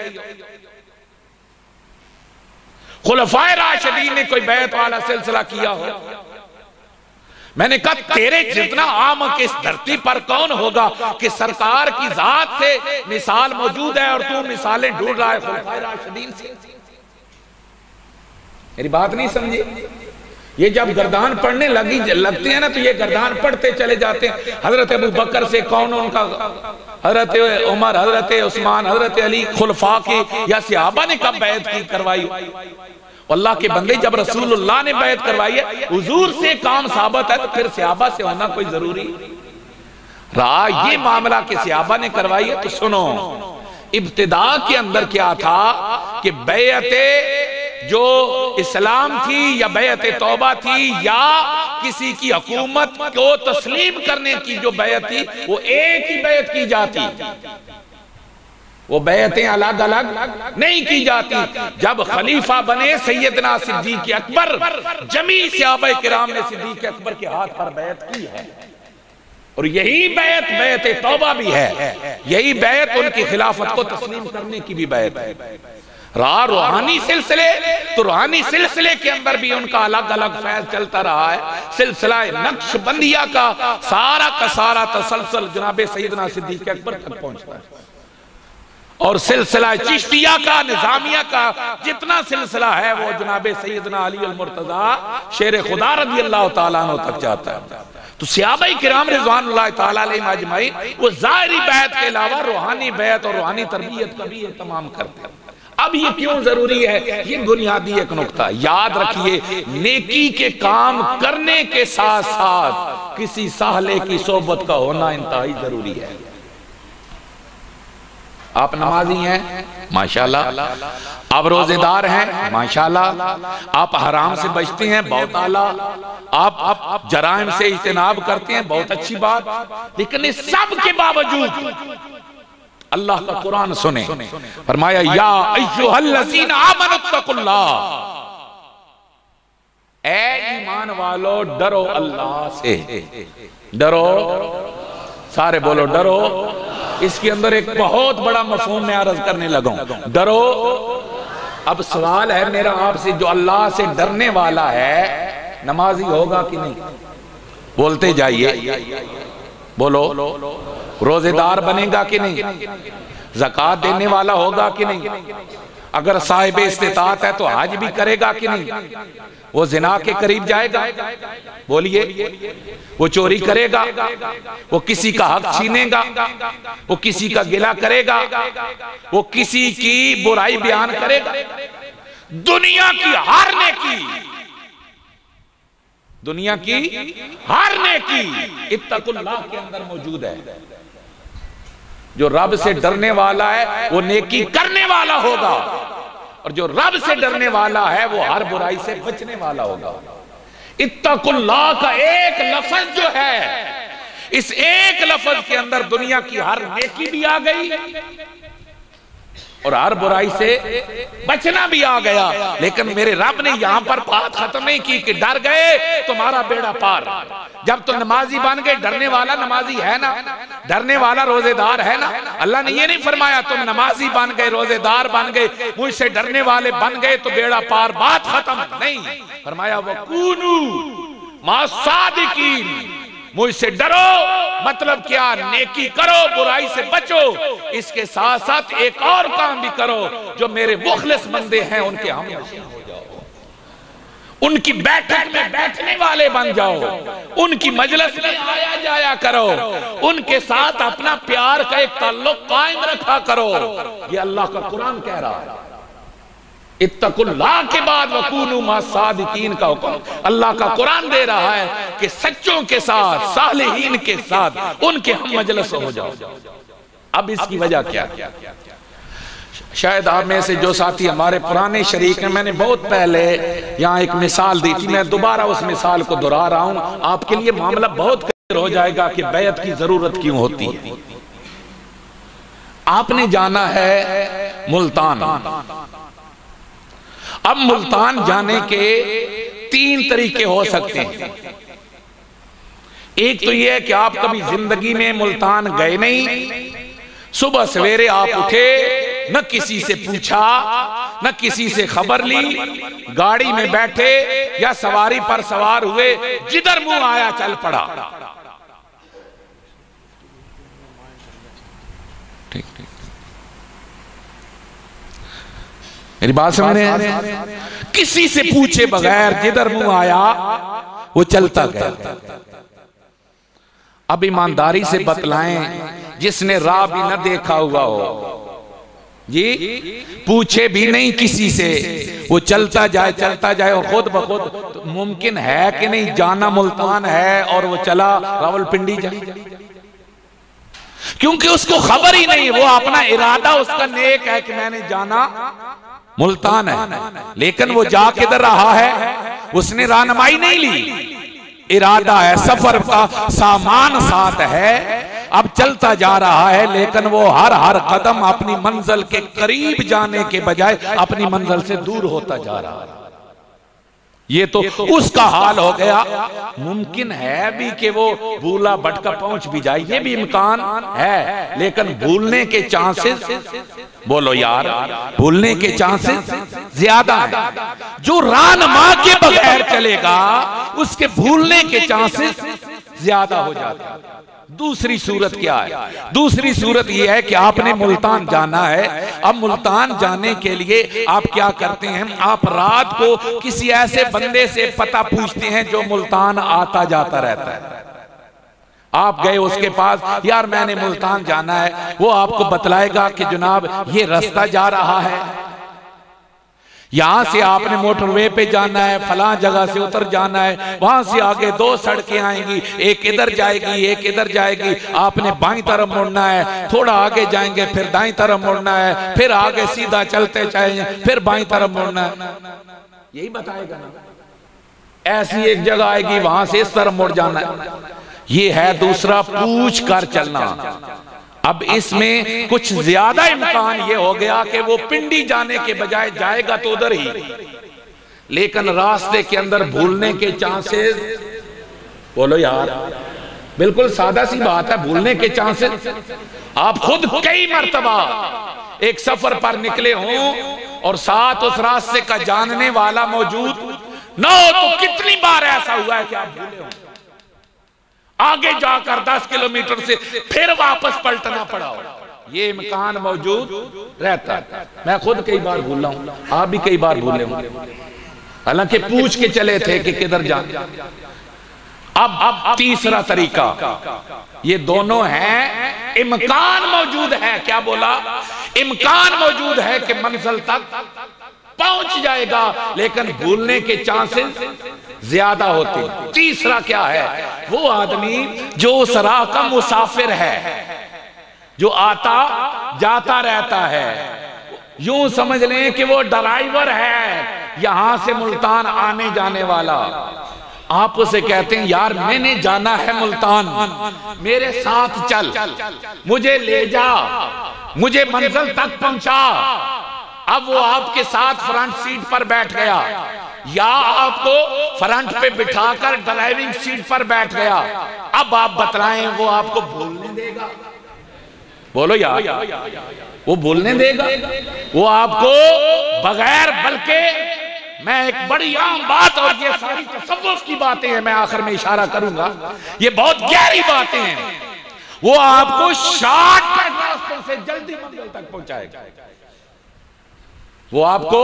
خلفائے راشدین نے کوئی بیعت والا سلسلہ کیا ہو؟ میں نے کہا تیرے جتنا عام کس دھرتی پر کون ہوگا کہ سرکار کی ذات سے مثال موجود ہے اور تو مثالیں ڈھونڈ رہا ہے خلفائے راشدین سے؟ میری بات نہیں سمجھے؟ یہ جب گردان پڑھنے لگتے ہیں نا تو یہ گردان پڑھتے چلے جاتے ہیں، حضرت ابو بکر سے کون ان کا، حضرت عمر، حضرت عثمان، حضرت علی، خلفاء کی یا صحابہ نے کب بیعت کی کروائی؟ اللہ کے بندے جب رسول اللہ نے بیعت کروائی ہے، حضور سے کام ثابت ہے تو پھر صحابہ سے ہونا کوئی ضروری رہا؟ یہ معاملہ کہ صحابہ نے کروائی ہے تو سنو، ابتدا کے اندر کیا تھا کہ بیعت جو اسلام تھی یا بیعت توبہ تھی یا کسی کی حکومت کو تسلیم کرنے کی جو بیعت تھی وہ ایک ہی بیعت کی جاتی، وہ بیعتیں الگ الگ نہیں کی جاتی۔ جب خلیفہ بنے سیدنا صدیق اکبر، جمیع صحابہ کرام نے صدیق اکبر کے ہاتھ پر بیعت کی ہے، اور یہی بیعت بیعت توبہ بھی ہے، یہی بیعت ان کی خلافت کو تسلیم کرنے کی بھی بیعت ہے۔ روحانی سلسلے تو روحانی سلسلے کے اندر بھی ان کا الگ الگ فیض چلتا رہا ہے۔ سلسلہ نقش بندیہ کا سارا تسلسل جناب سیدنا صدیق اکبر تک پہنچتا ہے، اور سلسلہ چشتیہ کا، نظامیہ کا جتنا سلسلہ ہے وہ جناب سیدنا علی المرتضیٰ شیر خدا رضی اللہ تعالیٰ عنہ تک جاتا ہے۔ تو صحابہ کرام رضوان اللہ تعالیٰ علیہ اجمعین وہ ظاہری بیعت کے علاوہ روحانی بیعت اور روحانی تربیت کا بھی اہتمام کرتے ہیں۔ اب یہ کیوں ضروری ہے؟ یہ بنیادی ایک نقطہ یاد رکھیے، نیکی کے کام کرنے کے ساتھ ساتھ کسی صالح کی صحبت کا ہونا انتہائی ضروری ہے۔ آپ نمازی ہیں ماشاءاللہ، آپ روزے دار ہیں ماشاءاللہ، آپ حرام سے بچتے ہیں بہت اعلیٰ، آپ جرائم سے اجتناب کرتے ہیں بہت اچھی بات، لیکن اس سب کے باوجود اللہ کا قرآن سنیں، فرمایا یا ایھا الذین آمنوا اتقوا اللہ، اے ایمان والو ڈرو اللہ سے، ڈرو، سارے بولو ڈرو۔ اس کے اندر ایک بہت بڑا مفہوم میں عرض کرنے لگا ہوں، ڈرو۔ اب سوال ہے میرا آپ سے، جو اللہ سے ڈرنے والا ہے نمازی ہوگا کہ نہیں؟ بولتے جائیے، بولو، روزے دار بنے گا کہ نہیں؟ زکوٰۃ دینے والا ہوگا کہ نہیں؟ اگر صاحب استطاعت ہے تو حج بھی کرے گا کہ نہیں؟ وہ زنا کے قریب جائے گا؟ بولیے، وہ چوری کرے گا؟ وہ کسی کا حق چھینے گا؟ وہ کسی کا گلہ کرے گا؟ وہ کسی کی برائی بیان کرے گا؟ دنیا کی ہر نیکی، دنیا کی ہر نیکی اتقوا اللہ کے اندر موجود ہے۔ جو رب سے ڈرنے والا ہے وہ نیکی کرنے والا ہوگا، اور جو رب سے ڈرنے والا ہے وہ ہر برائی سے بچنے والا ہوگا۔ اتقوا اللہ کا ایک لفظ جو ہے، اس ایک لفظ کے اندر دنیا کی ہر نیکی بھی آ گئی اور ہر برائی سے بچنا بھی آ گیا۔ لیکن میرے رب نے یہاں پر بات ختم نہیں کی کہ ڈر گئے تمہارا بیڑا پار۔ جب تو نمازی بن گئے، ڈرنے والا نمازی ہے نا، ڈرنے والا روزے دار ہے نا۔ اللہ نے یہ نہیں فرمایا تم نمازی بن گئے، روزے دار بن گئے، مجھ سے ڈرنے والے بن گئے تو بیڑا پار، بات ختم نہیں۔ فرمایا وَكُونُوا مَعَ الصَّادِقِينَ، مجھ سے ڈرو مطلب کیا؟ نیکی کرو، برائی سے بچو، اس کے ساتھ ساتھ ایک اور کام بھی کرو، جو میرے مخلص بندے ہیں ان کے ہم نشین ہو جاؤ، ان کی بیٹھک میں بیٹھنے والے بن جاؤ، ان کی مجلس میں آیا جایا کرو، ان کے ساتھ اپنا پیار کا ایک تعلق قائم رکھا کرو۔ یہ اللہ کا قرآن کہہ رہا ہے۔ اتقوا اللہ کے بعد وَكُونُوا مَعَ الصَّادِقِينَ کا حکم اللہ کا قرآن دے رہا ہے کہ سچوں کے ساتھ، صالحین کے ساتھ ان کے ہم مجلس ہو جاؤ۔ اب اس کی وجہ کیا؟ شاید آپ میں سے جو ساتھی ہمارے پرانے شریک ہیں، میں نے بہت پہلے یہاں ایک مثال دی تھی، میں دوبارہ اس مثال کو دہرا رہا ہوں، آپ کے لیے معاملہ بہت کلیئر ہو جائے گا کہ بیعت کی ضرورت کیوں ہوتی ہے۔ آپ نے جانا ہے ملتان۔ اب ملتان جانے کے 3 طریقے ہو سکتے ہیں۔ ایک تو یہ ہے کہ آپ کبھی زندگی میں ملتان گئے نہیں، صبح سویرے آپ اٹھے، نہ کسی سے پوچھا، نہ کسی سے خبر لی، گاڑی میں بیٹھے یا سواری پر سوار ہوئے، جدھر منہ آیا چل پڑا۔ میری بات سمجھ رہے ہیں؟ کسی سے پوچھے بغیر جدھر منہ آیا وہ چلتا گیا۔ اب ایمانداری سے بتلائیں، جس نے راہ بھی نہ دیکھا ہوا ہو، جی پوچھے بھی نہیں کسی سے، وہ چلتا جائے اور خود بخود ممکن ہے کہ نہیں جانا ملتان ہے اور وہ چلا راولپنڈی جائے، کیونکہ اس کو خبر ہی نہیں، وہ اپنا ارادہ اس کا نیک ہے کہ میں نے جانا ملتان ہے، لیکن وہ جا کدھر رہا ہے، اس نے رہنمائی نہیں لی، ارادہ ہے، سفر کا سامان ساتھ ہے، اب چلتا جا رہا ہے، لیکن وہ ہر قدم اپنی منزل کے قریب جانے کے بجائے اپنی منزل سے دور ہوتا جا رہا ہے۔ یہ تو اس کا حال ہو گیا۔ ممکن ہے بھی کہ وہ بھولا بھٹکا پہنچ بھی جائے، یہ بھی امکان ہے، لیکن بھولنے کے چانسز، بولو یار، بھولنے کے چانسز زیادہ ہیں۔ جو رہنما کے بغیر چلے گا اس کے بھولنے کے چانسز زیادہ ہو جاتے ہیں۔ دوسری صورت کیا ہے؟ دوسری صورت یہ ہے کہ آپ نے ملتان جانا ہے، اب ملتان جانے کے لیے آپ کیا کرتے ہیں؟ آپ رات کو کسی ایسے بندے سے پتہ پوچھتے ہیں جو ملتان آتا جاتا رہتا ہے۔ آپ گئے اس کے پاس، یار میں نے ملتان جانا ہے، وہ آپ کو بتلائے گا کہ جناب یہ رستہ جا رہا ہے، یہاں سے آپ نے موٹر وے پہ جانا ہے، فلاں جگہ سے اتر جانا ہے، وہاں سے آگے 2 سڑکیں آئیں گی، ایک ادھر جائے گی ایک ادھر جائے گی، آپ نے بائیں طرف مڑنا ہے، تھوڑا آگے جائیں گے پھر دائیں طرف مڑنا ہے، پھر آگے سیدھا چلتے چاہیں پھر بائیں طرف مڑنا ہے، یہی بتائے گا نا۔ ایسی ایک جگہ آئے گی وہاں سے اس طرف مڑ جانا ہے، یہ ہے دوسرا پوچھ کر چلنا۔ اب اس میں کچھ زیادہ امکان یہ ہو گیا کہ وہ پنڈی جانے کے بجائے جائے گا تو ادھر ہی، لیکن راستے کے اندر بھولنے کے چانسز، بولو یار، بالکل سادہ سی بات ہے، بھولنے کے چانسز۔ آپ خود کئی مرتبہ ایک سفر پر نکلے ہوں اور ساتھ اس راستے کا جاننے والا موجود نہ ہو تو کتنی بار ایسا ہوا ہے کہ آپ بھولے ہوں، آگے جا کر 10 کلومیٹر سے پھر واپس پلٹنا پڑا ہو، یہ امکان موجود رہتا ہے۔ میں خود کئی بار بھولا ہوں، آپ بھی کئی بار بھولے ہوں، حالانکہ پوچھ کے چلے تھے کہ کدھر جانا۔ اب تیسرا طریقہ، یہ دونوں ہیں، امکان موجود ہے، کیا بولا؟ امکان موجود ہے کہ منزل تک پہنچ جائے گا، لیکن بھولنے کے چانسز زیادہ ہوتے ہیں۔ تیسرا کیا ہے؟ وہ آدمی جو اس راہ کا مسافر ہے، جو آتا جاتا رہتا ہے، یوں سمجھ لیں کہ وہ ڈرائیور ہے یہاں سے ملتان آنے جانے والا۔ آپ اسے کہتے ہیں یار میں نے جانا ہے ملتان، میرے ساتھ چل، مجھے لے جا، مجھے منزل تک پہنچا۔ اب وہ آپ کے ساتھ فرنٹ سیٹ پر بیٹھ گیا، یا آپ کو فرنٹ پہ بٹھا کر ڈرائیونگ سیٹ پر بیٹھ گیا، اب آپ بتلائیں وہ آپ کو بھولنے دے گا؟ بولو یار، وہ بھولنے دے گا؟ وہ آپ کو بغیر، بلکہ میں ایک بڑی عام بات، اور یہ ساری تصوف کی باتیں ہیں، میں آخر میں اشارہ کروں گا، یہ بہت گہری باتیں ہیں، وہ آپ کو شارٹ کٹ راستوں سے جلدی منزل تک پہنچائے گا۔ وہ آپ کو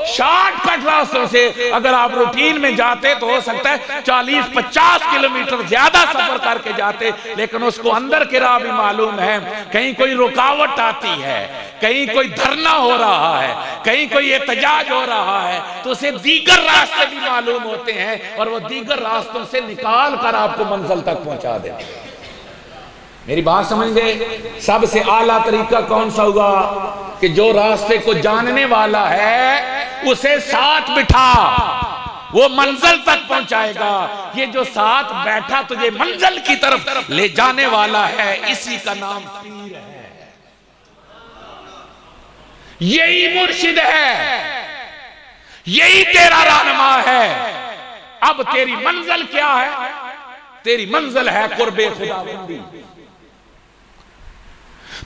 شارٹ کٹ راستوں سے، اگر آپ روٹین میں جاتے تو ہو سکتا ہے 40-50 کلومیٹر زیادہ سفر کر کے جاتے، لیکن اس کو اندر کی راہ بھی معلوم ہے، کہیں کوئی رکاوٹ آتی ہے، کہیں کوئی دھرنا ہو رہا ہے، کہیں کوئی احتجاج ہو رہا ہے، تو اسے دیگر راستے بھی معلوم ہوتے ہیں، اور وہ دیگر راستوں سے نکال کر آپ کو منزل تک پہنچا دے۔ میری بات سمجھ گئے؟ سب سے اعلیٰ طریقہ کون سا ہوا؟ کہ جو راستے کو جاننے والا ہے اسے ساتھ بٹھا، وہ منزل تک پہنچائے گا۔ یہ جو ساتھ بیٹھا تجھے منزل کی طرف لے جانے والا ہے، اسی کا نام پیر ہے، یہی مرشد ہے، یہی تیرا رہنما ہے۔ اب تیری منزل کیا ہے؟ تیری منزل ہے قرب خداوندی.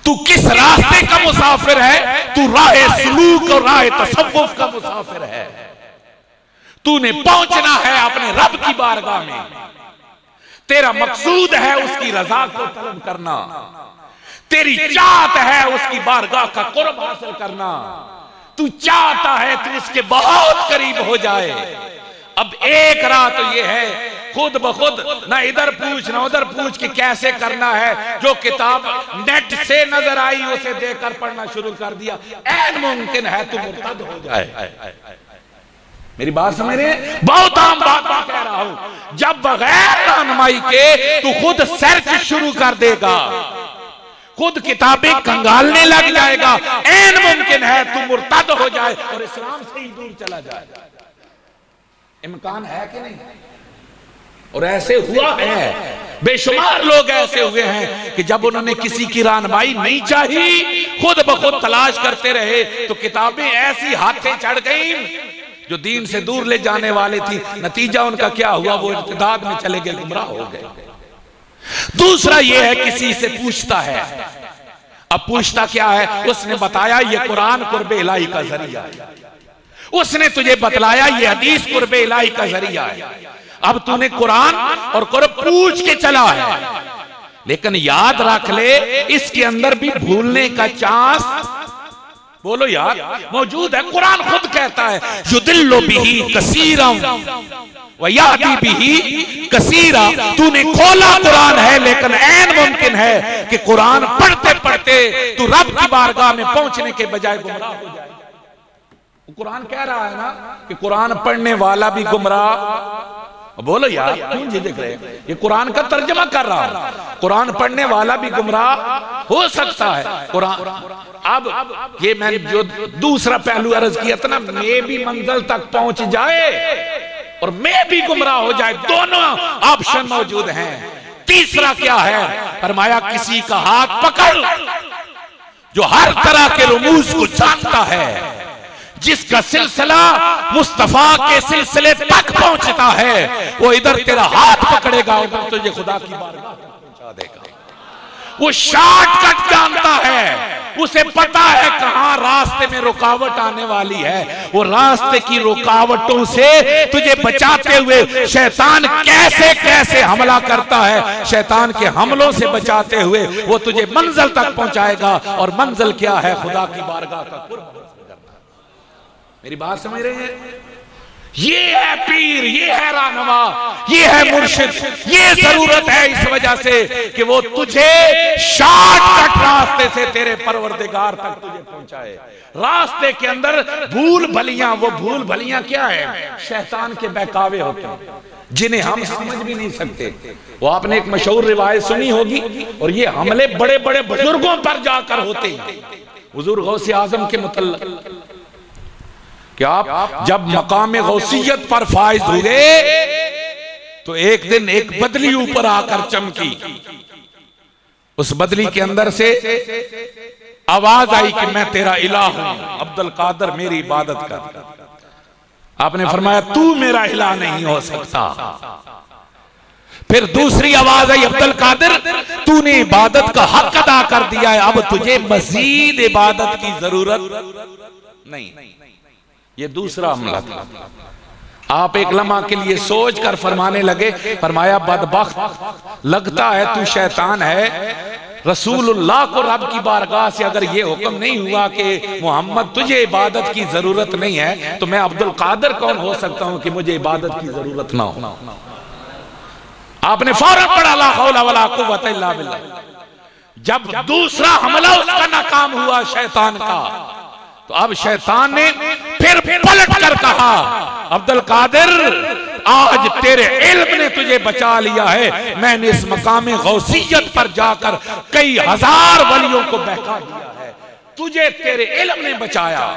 تو کس راستے کا مسافر ہے؟ تو راہ سلوک اور راہ تصوف کا مسافر ہے. تو نے پہنچنا ہے اپنے رب کی بارگاہ میں. تیرا مقصود ہے اس کی رضا کو طلب کرنا. تیری چاہت ہے اس کی بارگاہ کا قرب حاصل کرنا. تو چاہتا ہے تو اس کے بہت قریب ہو جائے. اب ایک راہ تو یہ ہے خود بخود نہ ادھر پوچھ نہ ادھر پوچھ کہ کیسے کرنا ہے. جو کتاب نیٹ سے نظر آئی اسے دیکھ کر پڑھنا شروع کر دیا. این ممکن ہے تو مرتد ہو جائے. میری بات سمجھ رہے ہیں؟ بہت عام بات کہہ رہا ہوں. جب بغیر رہنمائی کے تو خود سرچ شروع کر دے گا, خود کتابیں کنگالنے لگ جائے گا, این ممکن ہے تو مرتد ہو جائے اور اسلام سے ہی دور چلا جائے. امکان ہے کہ نہیں؟ اور ایسے ہوا ہے. بے شمار لوگ ایسے ہوئے ہیں کہ جب انہوں نے کسی کی رہنمائی نہیں چاہی خود بخود تلاش کرتے رہے تو کتابیں ایسی ہاتھیں چڑھ گئیں جو دین سے دور لے جانے والے تھی. نتیجہ ان کا کیا ہوا؟ وہ ارتداد میں چلے گئے, گمراہ ہو گئے. دوسرا یہ ہے کسی سے پوچھتا ہے. اب پوچھتا کیا ہے؟ اس نے بتایا یہ قرآن قرب الہی کا ذریعہ ہے. اس نے تجھے بتلایا یہ حدیث قرب الہی کا ذریعہ ہے. اب تو نے قرآن اور قرب پوچھ کے چلا ہے, لیکن یاد رکھ لے اس کے اندر بھی بھولنے کا چانس بولو یار موجود ہے. قرآن خود کہتا ہے یُدِلُّ بِهِ کَثِیرًا وَيَهْدِی بِهِ کَثِیرًا. تو نے کھولا قرآن ہے لیکن عین ممکن ہے کہ قرآن پڑھتے پڑھتے تو رب کی بارگاہ میں پہنچنے کے بجائے گمراہ ہو جائے. قرآن کہہ رہا ہے نا کہ قرآن پڑھنے والا بھی گمراہ. بولو یار کیوں جی دیکھ رہے ہیں؟ یہ قرآن کا ترجمہ کر رہا ہے. قرآن پڑھنے والا بھی گمراہ ہو سکتا ہے. قرآن اب یہ میں نے جو دوسرا پہلو عرض کیا تھا نا, میں بھی منزل تک پہنچ جائے اور میں بھی گمراہ ہو جائے, دونوں آپشن موجود ہیں. تیسرا کیا ہے؟ فرمایا کسی کا ہاتھ پکڑ جو ہر طرح کے رموز کو جانتا ہے, جس کا سلسلہ مصطفیٰ کے سلسلے تک پہنچتا ہے, وہ ادھر تیرا ہاتھ پکڑے گا ادھر تجھے خدا کی بارگاہ تک پہنچا دے گا. وہ شارٹ کٹ جانتا ہے, اسے پتا ہے کہاں راستے میں رکاوٹ آنے والی ہے. وہ راستے کی رکاوٹوں سے تجھے بچاتے ہوئے شیطان کیسے کیسے حملہ کرتا ہے, شیطان کے حملوں سے بچاتے ہوئے وہ تجھے منزل تک پہنچائے گا. اور منزل کیا ہے؟ خدا کی بارگاہ کا قرب. میری بات سمجھ رہے ہیں؟ یہ ہے پیر, یہ ہے رہنما, یہ ہے مرشد. یہ ضرورت ہے اس وجہ سے کہ وہ تجھے شارٹ کٹ راستے سے تیرے پروردگار تک تجھے پہنچائے. راستے کے اندر بھول بھلیاں, وہ بھول بھلیاں کیا ہے؟ شیطان کے بہکاوے ہوتے ہیں جنہیں ہم سمجھ بھی نہیں سکتے. وہ آپ نے ایک مشہور روایت سنی ہوگی, اور یہ حملے بڑے بڑے بزرگوں پر جا کر ہوتے ہیں. حضور غوث اعظم کے متعلق کہ آپ جب مقام غوثیت پر فائز ہوئے تو ایک دن ایک بدلی اوپر آ کر چمکی. اس بدلی کے اندر سے آواز آئی کہ میں تیرا الہ ہوں, عبد القادر میری عبادت کر. آپ نے فرمایا تو میرا الہ نہیں ہو سکتا. پھر دوسری آواز آئی, عبد القادر تو نے عبادت کا حق ادا کر دیا ہے, اب تجھے مزید عبادت کی ضرورت نہیں. یہ دوسرا حملہ تھا. آپ ایک لمحہ کے لیے سوچ کر فرمانے لگے, فرمایا بدبخت لگتا ہے تو شیطان ہے. رسول اللہ کو رب کی بارگاہ سے اگر یہ حکم نہیں ہوا کہ محمد تجھے عبادت کی ضرورت نہیں ہے, تو میں عبد القادر کون ہو سکتا ہوں کہ مجھے عبادت کی ضرورت نہ ہو. آپ نے فوراً پڑھا لا حول ولا قوت الا باللہ. جب دوسرا حملہ اس کا ناکام ہوا شیطان کا, تو اب شیطان نے پھر پلٹ کر کہا عبد القادر آج تیرے علم نے تجھے بچا لیا ہے, میں نے اس مقام غوثیت پر جا کر کئی ہزار ولیوں کو بہکا دیا ہے, تجھے تیرے علم نے بچایا.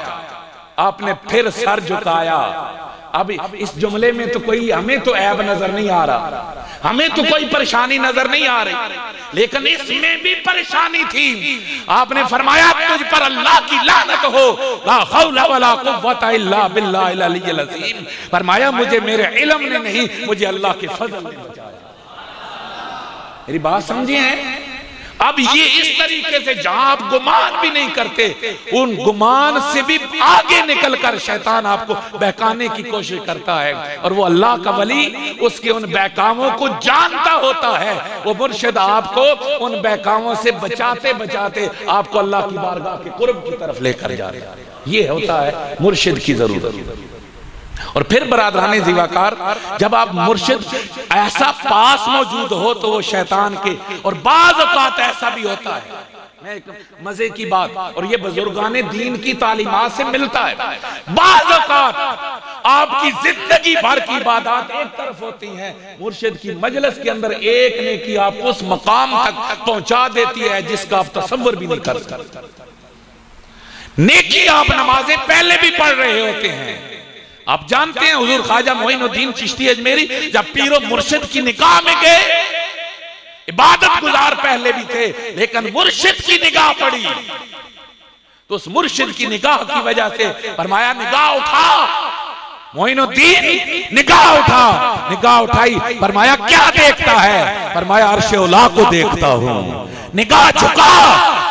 آپ نے پھر سر جھکایا. اب اس جملے میں تو کوئی ہمیں تو عیب نظر نہیں آ رہا, ہمیں تو کوئی پریشانی نظر نہیں آ رہی, لیکن اس میں بھی پریشانی تھی. آپ نے فرمایا تجھ پر اللہ کی لعنت ہو, لا حول ولا قوت الا باللہ العلی العظیم. فرمایا مجھے میرے علم نے نہیں, مجھے اللہ کے فضل نے بچایا. میری بات سمجھے ہیں؟ اب یہ اس طریقے سے جہاں آپ گمان بھی نہیں کرتے، ان گمان سے بھی آگے نکل کر شیطان آپ کو بہکانے کی کوشش کرتا ہے، اور وہ اللہ کا ولی اس کے ان بہکاووں کو جانتا ہوتا ہے۔ وہ مرشد آپ کو ان بہکاووں سے بچاتے بچاتے آپ کو اللہ کی بارگاہ کے قرب کی طرف لے کر جاتا ہے۔ یہ ہوتا ہے مرشد کی ضرورت۔ اور پھر برادران زیواکار، جب آپ مرشد ایسا پاس موجود ہو تو وہ شیطان کے، اور بعض اوقات ایسا بھی ہوتا ہے، ایک مزے کی بات، اور یہ بزرگان دین کی تعلیمات سے ملتا ہے، بعض اوقات آپ کی زندگی بھر کی عبادات ایک طرف ہوتی ہیں، مرشد کی مجلس کے اندر ایک نیکی آپ کو اس مقام تک پہنچا دیتی ہے جس کا آپ تصور بھی نہیں کر سکتے۔ نیکی آپ نمازیں پہلے بھی پڑھ رہے ہوتے ہیں۔ آپ جانتے ہیں حضور خواجہ معین الدین چشتی اجمیری جب پیر و مرشد کی نگاہ میں گئے، عبادت گزار پہلے بھی تھے لیکن مرشد کی نگاہ پڑی تو اس مرشد کی نگاہ کی وجہ سے فرمایا نگاہ اٹھا معین الدین، نگاہ اٹھا، نگاہ اٹھائی، فرمایا کیا دیکھتا ہے؟ فرمایا عرش اولا کو دیکھتا ہوں۔ نگاہ جھکا،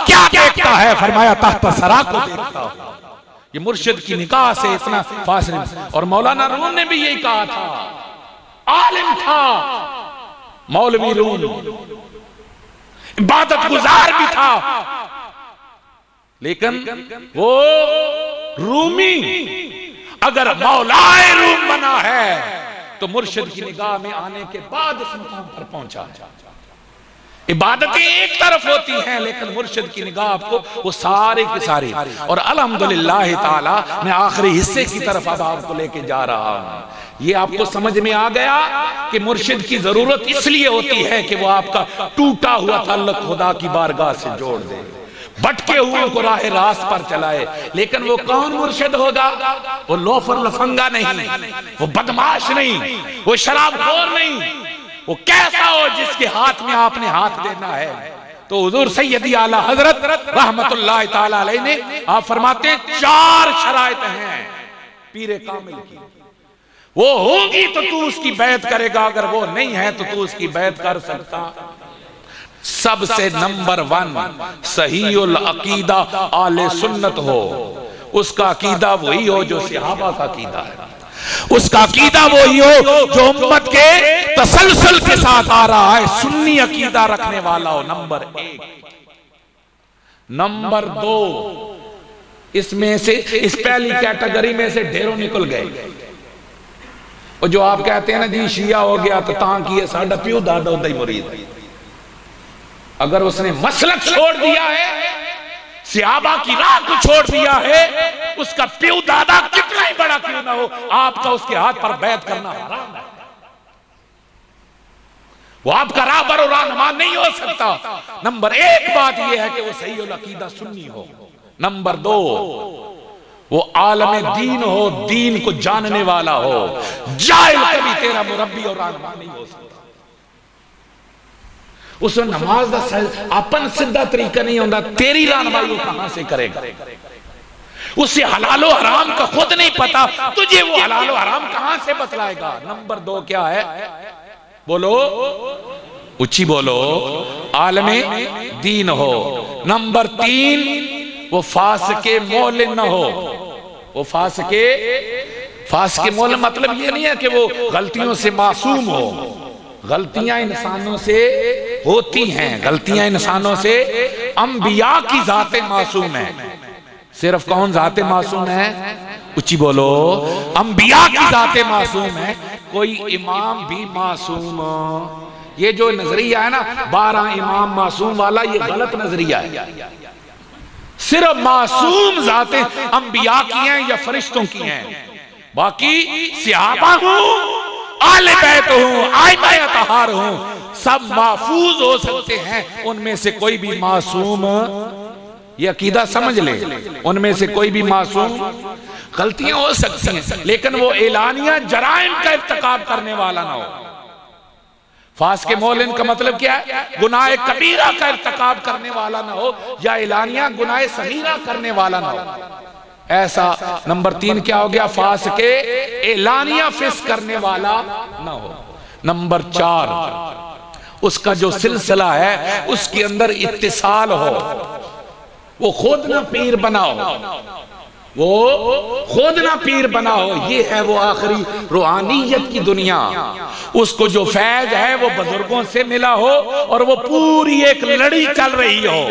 کیا دیکھتا ہے؟ فرمایا تحت سرا کو دیکھتا ہوں۔ یہ مرشد کی نگاہ سے اتنا فاصلہ، اور مولانا روم نے بھی یہی کہا تھا، عالم تھا مولوی روم، عبادت گزار بھی تھا، لیکن وہ رومی اگر مولائے روم بنا ہے تو مرشد کی نگاہ میں آنے کے بعد اس مقام پر پہنچا۔ عبادتیں ایک طرف ہوتی ہیں لیکن مرشد کی نگاہ آپ کو وہ سارے کی ساری، اور الحمدللہ تعالی میں آخری حصے کی طرف اب آپ کو لے کے جا رہا ہوں۔ یہ آپ کو سمجھ میں آ گیا کہ مرشد کی ضرورت اس لیے ہوتی ہے کہ وہ آپ کا ٹوٹا ہوا تعلق خدا کی بارگاہ سے جوڑ دے، بھٹکے ہوئے کو راہ راست پر چلائے۔ لیکن وہ کون مرشد ہوگا؟ وہ لوفر لفنگا نہیں، وہ بدماش نہیں، وہ شراب خور نہیں، وہ کیسا ہو جس کے ہاتھ میں آپ نے ہاتھ دینا ہے۔ تو حضور سیدی اعلیٰ حضرت رحمت اللہ تعالیٰ علیہ نے آپ فرماتے ہیں 4 شرائط ہیں پیر کامل کی، وہ ہوگی تو تو اس کی بیعت کرے گا، اگر وہ نہیں ہے تو تو اس کی بیعت کر سکتا۔ سب سے نمبر 1 صحیح العقیدہ آل سنت ہو، اس کا عقیدہ وہی ہو جو صحابہ کا عقیدہ ہے، اس کا عقیدہ وہی ہو جو امت کے تسلسل کے ساتھ آ رہا ہے، سنی عقیدہ رکھنے والا ہو، نمبر 1۔ نمبر 2، اس میں سے اس پہلی کیٹیگری میں سے ڈھیروں نکل گئے، اور جو آپ کہتے ہیں نا جی شیعہ ہو گیا تو تاں کیے ساڑھا پیو دادا ہوتا ہی مرید ہے۔ اگر اس نے مسلک چھوڑ دیا ہے، صحابہ کی راہ کو چھوڑ دیا ہے، اس کا پیو دادا کتنا ہی بڑا کیوں نہ ہو، آپ کا اس کے ہاتھ پر بیعت کرنا حرام ہے۔ وہ آپ کا راہبر و رہنما نہیں ہو سکتا۔ نمبر 1 بات یہ ہے کہ وہ صحیح العقیدہ سنی ہو۔ نمبر 2، وہ عالم دین ہو، دین کو جاننے والا ہو، جاہل کبھی تیرا مربی اور رہنما نہیں ہو سکتا۔ اس میں نماز دا اپن سدھا طریقہ نہیں ہوتا، تیری رہنمائی وہ کہاں سے کرے گا؟ اسے حلال و حرام کا خود نہیں پتا، تجھے وہ حلال و حرام کہاں سے بتلائے گا؟ نمبر 2 کیا ہے؟ بولو اچھی بولو، عالم دین ہو۔ نمبر 3، وہ فاسق مولن نہ ہو۔ وہ فاسق مولن مطلب یہ نہیں ہے کہ وہ غلطیوں سے معصوم ہو، غلطیاں انسانوں سے ہوتی ہیں، غلطیاں انسانوں سے، انبیاء کی ذات معصوم ہے۔ صرف کون ذات معصوم ہے؟ اچھی بولو، انبیاء کی ذات معصوم ہے، کوئی امام بھی معصوم۔ یہ جو نظریہ ہے نا 12 امام معصوم والا، یہ غلط نظریہ ہے۔ صرف معصوم ذاتیں انبیاء کی ہیں یا فرشتوں کی ہیں، باقی صحابہ ہوں، آل بیت ہوں، آئمہ اطہار ہوں، سب محفوظ ہو سکتے ہیں، ان میں سے کوئی بھی معصوم، یہ عقیدہ سمجھ لے، ان میں سے کوئی بھی معصوم، غلطیاں ہو سکتی ہیں لیکن وہ اعلانیہ جرائم کا ارتکاب کرنے والا نہ ہو۔ فاسق مولن کا مطلب کیا ہے؟ گناہ کبیرہ کا ارتکاب کرنے والا نہ ہو، یا اعلانیہ گناہ صغیرہ کرنے والا نہ ہو، ایسا۔ نمبر 3 کیا ہو گیا؟ فاسق اعلانیہ فسق کرنے والا نہ ہو۔ نمبر 4، اس کا جو سلسلہ ہے اس کے اندر اتصال ہو، وہ خود نہ پیر بناؤ، وہ خود نہ پیر بنا ہو. یہ ہے وہ آخری روحانیت کی دنیا. اس کو جو فیض ہے وہ بزرگوں سے ملا ہو اور وہ پوری ایک لڑی چل رہی ہو.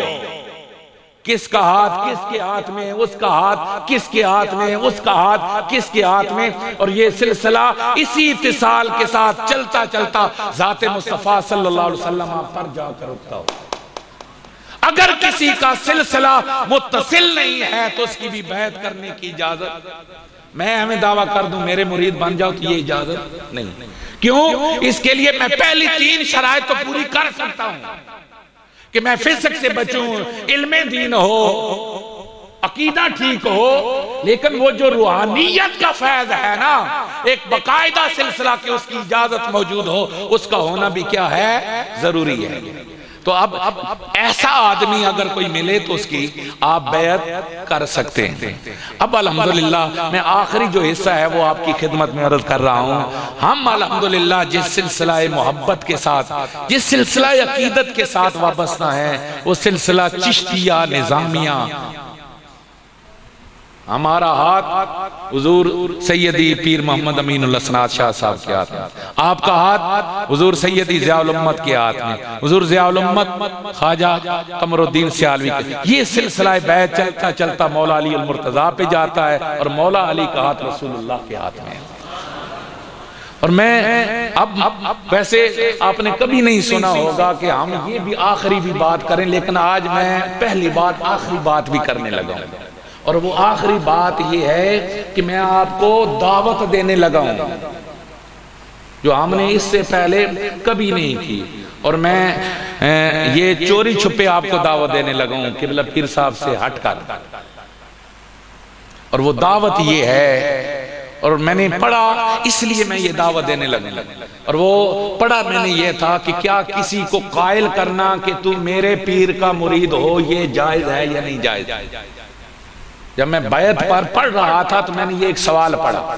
کس کا ہاتھ کس کے ہاتھ میں، اس کا ہاتھ کس کے ہاتھ میں، اس کا ہاتھ کس کے ہاتھ میں، اور یہ سلسلہ اسی اتصال کے ساتھ چلتا چلتا ذات مصطفیٰ صلی اللہ علیہ وسلم پر جا کر رکتا ہو. اگر کسی کا سلسلہ متصل نہیں ہے تو اس کی بھی بیعت کرنے کی اجازت، میں ہمیں دعویٰ کر دوں میرے مرید بن جاؤ تو یہ اجازت نہیں. کیوں؟ اس کے لیے میں پہلی 3 شرائط تو پوری کر سکتا ہوں کہ میں فسق سے بچوں، علم دین ہو، عقیدہ ٹھیک ہو، لیکن وہ جو روحانیت کا فیض ہے نا، ایک باقاعدہ سلسلہ کہ اس کی اجازت موجود ہو، اس کا ہونا بھی کیا ہے؟ ضروری ہے. تو اب ایسا آدمی اگر کوئی ملے تو اس کی آپ بیعت کر سکتے ہیں. اب الحمدللہ میں آخری جو حصہ ہے وہ آپ کی خدمت میں عرض کر رہا ہوں. ہم الحمدللہ جس سلسلہ محبت کے ساتھ، جس سلسلہ عقیدت کے ساتھ وابستہ ہیں، وہ سلسلہ چشتیہ نظامیہ. ہمارا ہاتھ حضور سیدی پیر محمد امین اللہ سناد شاہ صاحب کے ہاتھ میں، آپ کا ہاتھ حضور سیدی ضیاء الامت کے ہاتھ میں، حضور ضیاء الامت خواجہ قمر الدین سیالوی کے. یہ سلسلہ بیعت چلتا چلتا مولا علی المرتضیٰ پہ جاتا ہے اور مولا علی کا ہاتھ رسول اللہ کے ہاتھ میں. اور میں اب ویسے آپ نے کبھی نہیں سنا ہوگا کہ ہم یہ بھی آخری بھی بات کریں، لیکن آج میں پہلی بات آخری بات بھی کرنے لگا ہوں. اور وہ آخری بات یہ ہے کہ میں آپ کو دعوت دینے لگا ہوں جو ہم نے اس سے پہلے کبھی نہیں کی. اور میں یہ چوری چھپے آپ کو دعوت دینے لگا ہوں قبلہ پیر صاحب سے ہٹ کر. اور وہ دعوت یہ ہے، اور میں نے پڑھا اس لیے میں یہ دعوت دینے لگا. اور وہ پڑھا میں نے یہ تھا کہ کیا کسی کو قائل کرنا کہ تو میرے پیر کا مرید ہو یہ جائز ہے یا نہیں جائز. جب میں بیعت پر پڑھ رہا تھا تو میں نے یہ ایک سوال پڑھا.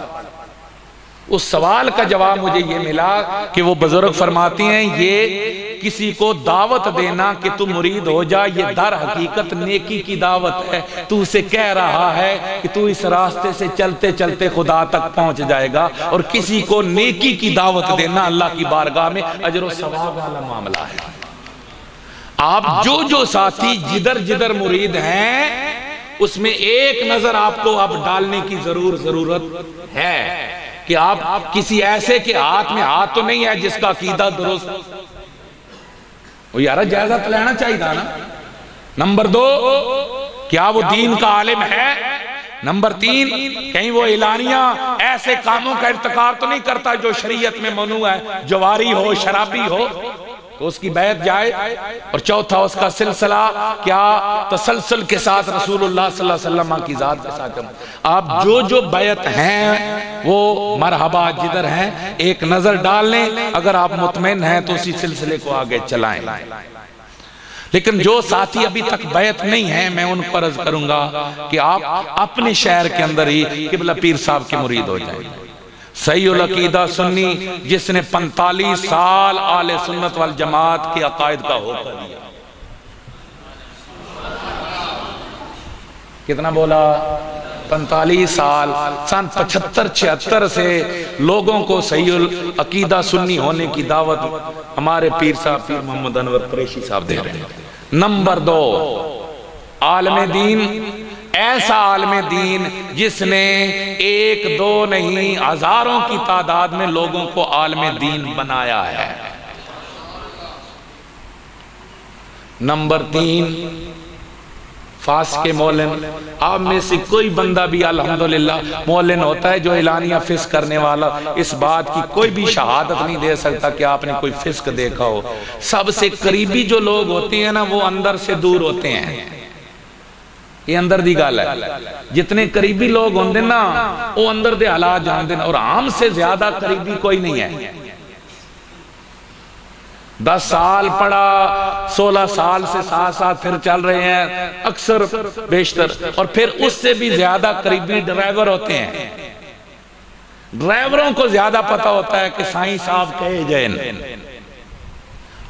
اس سوال کا جواب مجھے یہ ملا کہ وہ بزرگ فرماتی ہیں یہ کسی کو دعوت دینا کہ تو مرید ہو جا، یہ در حقیقت نیکی کی دعوت ہے. تو اسے کہہ رہا ہے کہ تو اس راستے سے چلتے چلتے خدا تک پہنچ جائے گا. اور کسی کو نیکی کی دعوت دینا اللہ کی بارگاہ میں اجر و ثواب والا معاملہ ہے. آپ جو ساتھی جدھر جدھر مرید ہیں اس میں ایک نظر آپ کو اب ڈالنے کی ضرورت ہے کہ آپ کسی ایسے کے ہاتھ میں ہاتھ تو نہیں ہے جس کا عقیدہ درست. وہ یارہ جائزہ تو لینا چاہیے تھا نا. نمبر 2 کیا وہ دین کا عالم ہے. نمبر 3 کہیں وہ اعلانیہ ایسے کاموں کا ارتکاب تو نہیں کرتا جو شریعت میں ممنوع ہے، جواری ہو شرابی ہو تو اس کی بیعت جائے. اور چوتھا اس کا سلسلہ کیا تسلسل کے ساتھ رسول اللہ صلی اللہ علیہ وسلم کی ذات کے ساتھ. آپ جو بیعت ہیں وہ مرحبا جدھر ہیں ایک نظر ڈال لیں. اگر آپ مطمئن ہیں تو اسی سلسلے کو آگے چلائیں. لیکن جو ساتھی ابھی تک بیعت نہیں ہیں میں ان پر عرض کروں گا کہ آپ اپنے شہر کے اندر ہی قبلہ پیر صاحب کے مرید ہو جائیں. صحیح العقیدہ سنی جس نے 45 سال اہل سنت والجماعت کے عقائد کا ہوکا دیا. کتنا بولا؟ 45 سال. سن 75-76 سے لوگوں کو صحیح العقیدہ سنی ہونے کی دعوت ہمارے پیر صاحب پیر محمد انور قریشی صاحب دے رہے ہیں. نمبر 2 عالم دین، ایسا عالم دین جس نے 1-2 نہیں ہزاروں کی تعداد میں لوگوں کو عالم دین بنایا ہے. نمبر 3 فاسق مولن. آپ میں سے کوئی بندہ بھی الحمدللہ مولن ہوتا ہے جو اعلانیہ فسق کرنے والا، اس بات کی کوئی بھی شہادت نہیں دے سکتا کہ آپ نے کوئی فسق دیکھا ہو. سب سے قریبی جو لوگ ہوتے ہیں نا وہ اندر سے دور ہوتے ہیں. یہ اندر دی گال ہے. جتنے قریبی لوگ ہوندے نا وہ اندر دے حالات جاندے نا. اور عام سے زیادہ قریبی کوئی نہیں ہے. 10 سال پڑھا، 16 سال سے ساتھ پھر چل رہے ہیں اکثر بیشتر. اور پھر اس سے بھی زیادہ قریبی ڈرائیور ہوتے ہیں. ڈرائیوروں کو زیادہ پتہ ہوتا ہے کہ سائیں صاحب کہے جائیں.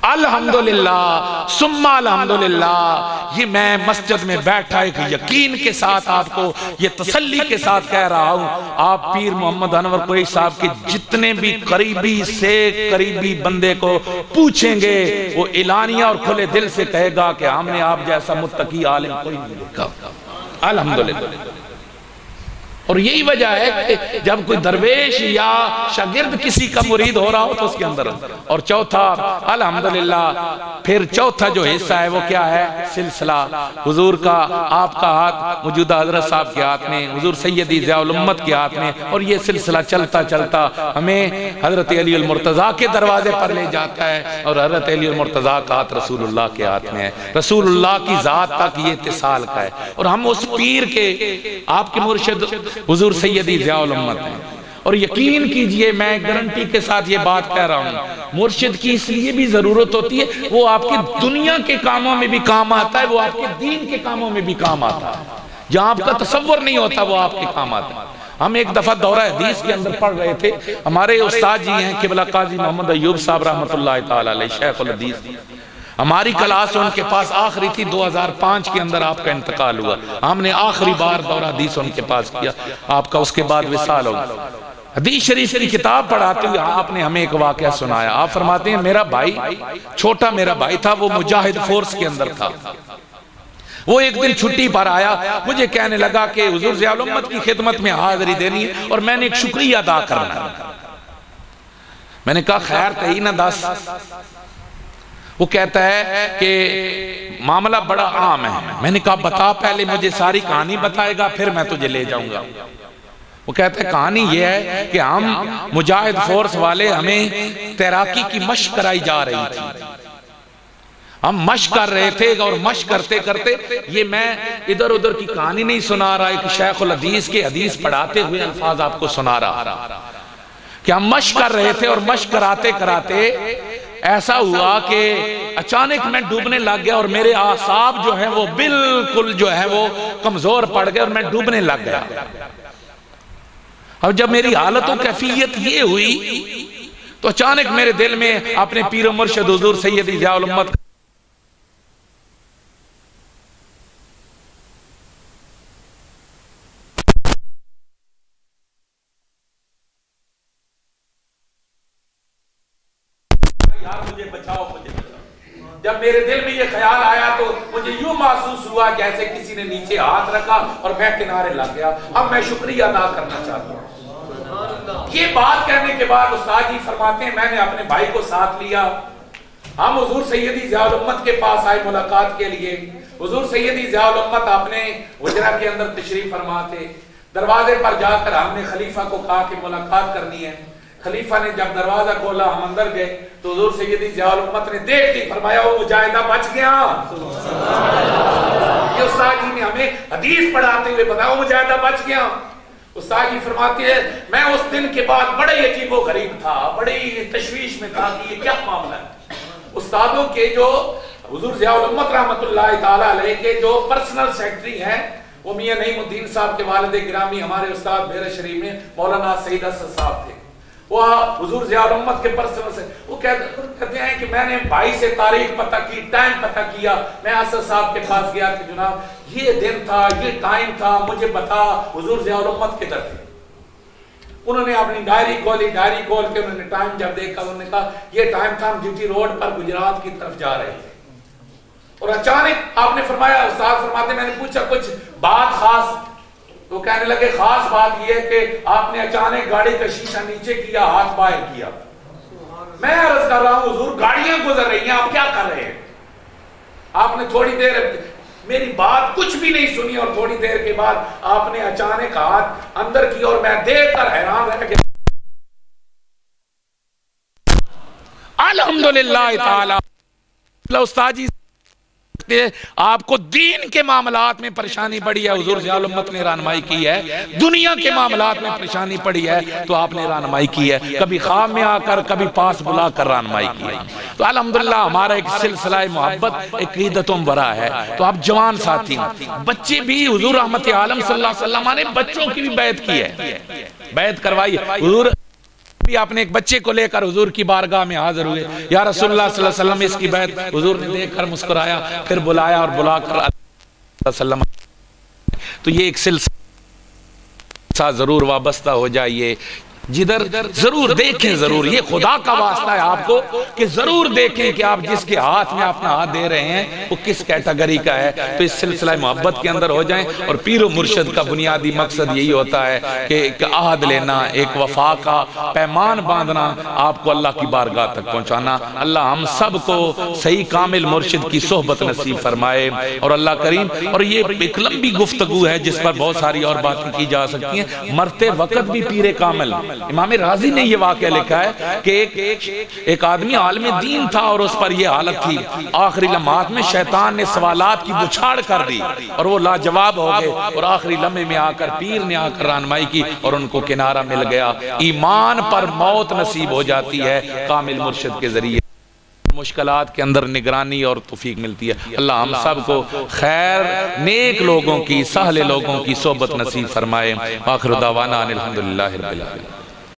الحمدللہ ثم الحمدللہ، یہ میں مسجد میں بیٹھا ایک یقین کے ساتھ آپ کو یہ تسلی کے ساتھ کہہ رہا ہوں، آپ پیر محمد انور قریشی صاحب کے جتنے بھی قریبی سے قریبی بندے کو پوچھیں گے، وہ اعلانیہ اور کھلے دل سے کہے گا کہ ہم نے آپ جیسا متقی عالم کوئی نہیں دیکھا۔ الحمدللہ۔ اور یہی وجہ ہے کہ جب کوئی درویش یا شاگرد کسی کا مرید ہو رہا ہو تو اس کے اندر، اور چوتھا الحمدللہ، پھر چوتھا جو حصہ ہے وہ کیا ہے؟ سلسلہ حضور کا، آپ کا ہاتھ موجودہ حضرت صاحب کے ہاتھ میں، حضور سیدی ضیاء الامت کے ہاتھ میں، اور یہ سلسلہ چلتا چلتا ہمیں حضرت علی المرتضیٰ کے دروازے پر لے جاتا ہے، اور حضرت علی المرتضیٰ کا ہاتھ رسول اللہ کے ہاتھ میں ہے، رسول اللہ کی ذات تک یہ اتصال کا ہے، اور ہم اس پیر کے، آپ کے مرشد حضور سیدی ضیاء الامت ہیں۔ اور یقین کیجئے، میں گارنٹی کے ساتھ یہ بات کہہ رہا ہوں، مرشد کی اس لیے بھی ضرورت ہوتی ہے، وہ آپ کی دنیا کے کاموں میں بھی کام آتا ہے، وہ آپ کے دین کے کاموں میں بھی کام آتا ہے، جہاں آپ کا تصور نہیں ہوتا وہ آپ کے کام آتا ہے۔ ہم ایک دفعہ دورہ حدیث کے اندر پڑھ رہے تھے، ہمارے استاد جی ہیں قبلہ قاضی محمد ایوب صاحب رحمۃ اللہ تعالی علیہ، شیخ الحدیث، ہماری کلاس ان کے پاس آخری تھی، 2005 کے اندر آپ کا انتقال ہوا، ہم نے آخری بار دورہ حدیث ان کے پاس کیا، آپ کا اس کے بعد وصال ہو۔ حدیث شریف کی کتاب پڑھاتے ہوئے آپ نے ہمیں ایک واقعہ سنایا، آپ فرماتے ہیں میرا بھائی، چھوٹا میرا بھائی تھا، وہ مجاہد فورس کے اندر تھا، وہ ایک دن چھٹی پر آیا، مجھے کہنے لگا کہ حضور ضیاء الامت کی خدمت میں حاضری دینی ہے اور میں نے ایک شکریہ ادا کرنا ہے۔ میں نے کہا خیر کہی نہ دس۔ وہ کہتا ہے کہ معاملہ بڑا عام ہے۔ میں نے کہا بتا، پہلے مجھے ساری کہانی بتائے گا پھر میں تجھے لے جاؤں گا۔ وہ کہتا ہے کہانی یہ ہے کہ ہم مجاہد فورس والے، ہمیں تیراکی کی مشق کرائی جا رہی تھی، ہم مشق کر رہے تھے، اور مشق کرتے کرتے یہ میں ادھر ادھر کی کہانی نہیں سنا رہا، ایک شیخ الحدیث کے حدیث پڑھاتے ہوئے الفاظ آپ کو سنا رہا کہ ہم مشق کر رہے تھے، اور مشق کراتے کراتے ایسا ہوا کہ اچانک میں ڈوبنے لگ گیا، اور میرے اعصاب جو ہیں وہ بالکل جو ہے وہ کمزور پڑ گئے، اور میں ڈوبنے لگ گیا۔ اب جب میری حالت و کیفیت یہ ہوئی تو اچانک میرے دل میں اپنے پیر و مرشد حضور سیدی ضیاء الامت مجھے بچاؤ، مجھے بچاؤ۔ جب میرے دل میں یہ خیال آیا تو مجھے یوں محسوس ہوا جیسے کسی نے نیچے ہاتھ رکھا اور میں کنارے لگ گیا۔ اب میں شکریہ ادا کرنا چاہتا ہوں۔ یہ بات کہنے کے بعد استاد جی فرماتے ہیں میں نے اپنے بھائی کو ساتھ لیا، ہم حضور سیدی ضیاء الامت کے پاس آئے ملاقات کے لیے۔ حضور سیدی ضیاء الامت اپنے حجرہ کے اندر تشریف فرما تھے۔ دروازے پر جا کر ہم نے خلیفہ کو کہا کہ ملاقات کرنی ہے۔ خلیفہ نے جب دروازہ کھولا، ہم اندر گئے تو حضور سیدی ضیاء الامت نے دیکھ لی، فرمایا وہ مجاہدہ بچ گیا۔ یہ استاد جی نے ہمیں حدیث پڑھاتے ہوئے بتایا وہ مجاہدہ بچ گیا۔ استاد جی فرماتے ہیں میں اس دن کے بعد بڑے عجیب و غریب تھا، بڑی تشویش میں تھا کہ یہ کیا معاملہ ہے۔ استادوں کے جو حضور ضیاء الامت رحمۃ اللہ تعالی علیہ کے جو پرسنل سیکرٹری ہیں وہ میاں نعیم الدین صاحب کے والد گرامی ہمارے استاد بحیرہ شریف میں مولانا سعید اسد صاحب تھے، وہ حضور ضیاء الامت کے پرسنل سے وہ کہتے ہیں کہ میں نے بھائی سے تاریخ پتہ کی، ٹائم پتہ کیا، میں اسد صاحب کے پاس گیا کہ جناب یہ دن تھا، یہ ٹائم تھا، مجھے بتا حضور ضیاء الامت کدھر تھے۔ انہوں نے اپنی ڈائری کھولی، ڈائری کھول کے انہوں نے ٹائم جب دیکھا انہوں نے کہا یہ ٹائم تھا ہم جی ٹی روڈ پر گجرات کی طرف جا رہے تھے، اور اچانک آپ نے فرمایا، استاد فرماتے میں نے پوچھا کچھ بات خاص، تو کہنے لگے خاص بات یہ ہے کہ آپ نے اچانک گاڑی کا شیشہ نیچے کیا، ہاتھ باہر کیا۔ میں عرض کر رہا ہوں حضور گاڑیاں گزر رہی ہیں، آپ کیا کر رہے ہیں؟ آپ نے تھوڑی دیر میری بات کچھ بھی نہیں سنی، اور تھوڑی دیر کے بعد آپ نے اچانک ہاتھ اندر کی، اور میں دیکھ کر حیران رہ گیا۔ الحمدللہ تعالی استاد جی آپ کو دین کے معاملات میں پریشانی پڑی ہے، حضور ضیاء الامت نے رہنمائی کی ہے، دنیا کے معاملات میں پریشانی پڑی ہے تو آپ نے رہنمائی کی ہے، کبھی خواب میں آ کر کبھی پاس بلا کر رہنمائی کی ہے۔ تو الحمدللہ ہمارا ایک سلسلہ محبت عقیدت و برا ہے۔ تو آپ جوان ساتھی بچے بھی حضور رحمت عالم صلی اللہ علیہ وسلم نے بچوں کی بھی بیعت کی ہے، بیعت کروائی ہے۔ حضور بھی آپ نے ایک بچے کو لے کر حضور کی بارگاہ میں حاضر ہوئے، یا رسول اللہ صلی اللہ علیہ وسلم اس کی بیعت، حضور نے دیکھ کر مسکرایا، پھر بلایا اور بلا کر اللہ علیہ وسلم. تو یہ ایک سلسلہ ضرور وابستہ ہو جائیے، جدھر ضرور دیکھیں، ضرور یہ خدا کا واسطہ ہے آپ کو کہ ضرور دیکھیں کہ آپ جس کے ہاتھ میں اپنا ہاتھ دے رہے ہیں وہ کس کیٹیگری کا ہے. تو اس سلسلہ محبت کے اندر ہو جائیں. اور پیر و مرشد کا بنیادی مقصد یہی ہوتا ہے کہ ایک عہد لینا، ایک وفا کا پیمان باندھنا، آپ کو اللہ کی بارگاہ تک پہنچانا. اللہ ہم سب کو صحیح کامل مرشد کی صحبت نصیب فرمائے. اور اللہ کریم، اور یہ ایک لمبی گفتگو ہے جس پر بہت ساری اور باتیں کی جا سکتی ہیں. مرتے وقت بھی پیر کامل، امام راضی نے یہ واقعہ لکھا ہے کہ ایک آدمی عالم دین تھا اور اس پر یہ حالت تھی، آخری لمحات میں شیطان نے سوالات کی بچھاڑ کر دی اور وہ لاجواب ہو گئے، اور آخری لمحے میں آ کر پیر نے آ کر رہنمائی کی اور ان کو کنارہ مل گیا. ایمان پر موت نصیب ہو جاتی ہے کامل مرشد کے ذریعے. مشکلات کے اندر نگرانی اور توفیق ملتی ہے. اللہ ہم سب کو خیر نیک لوگوں کی، سہل لوگوں کی صحبت نصیب فرمائے. آخر دعوانا ان الحمدللہ رب العالمین.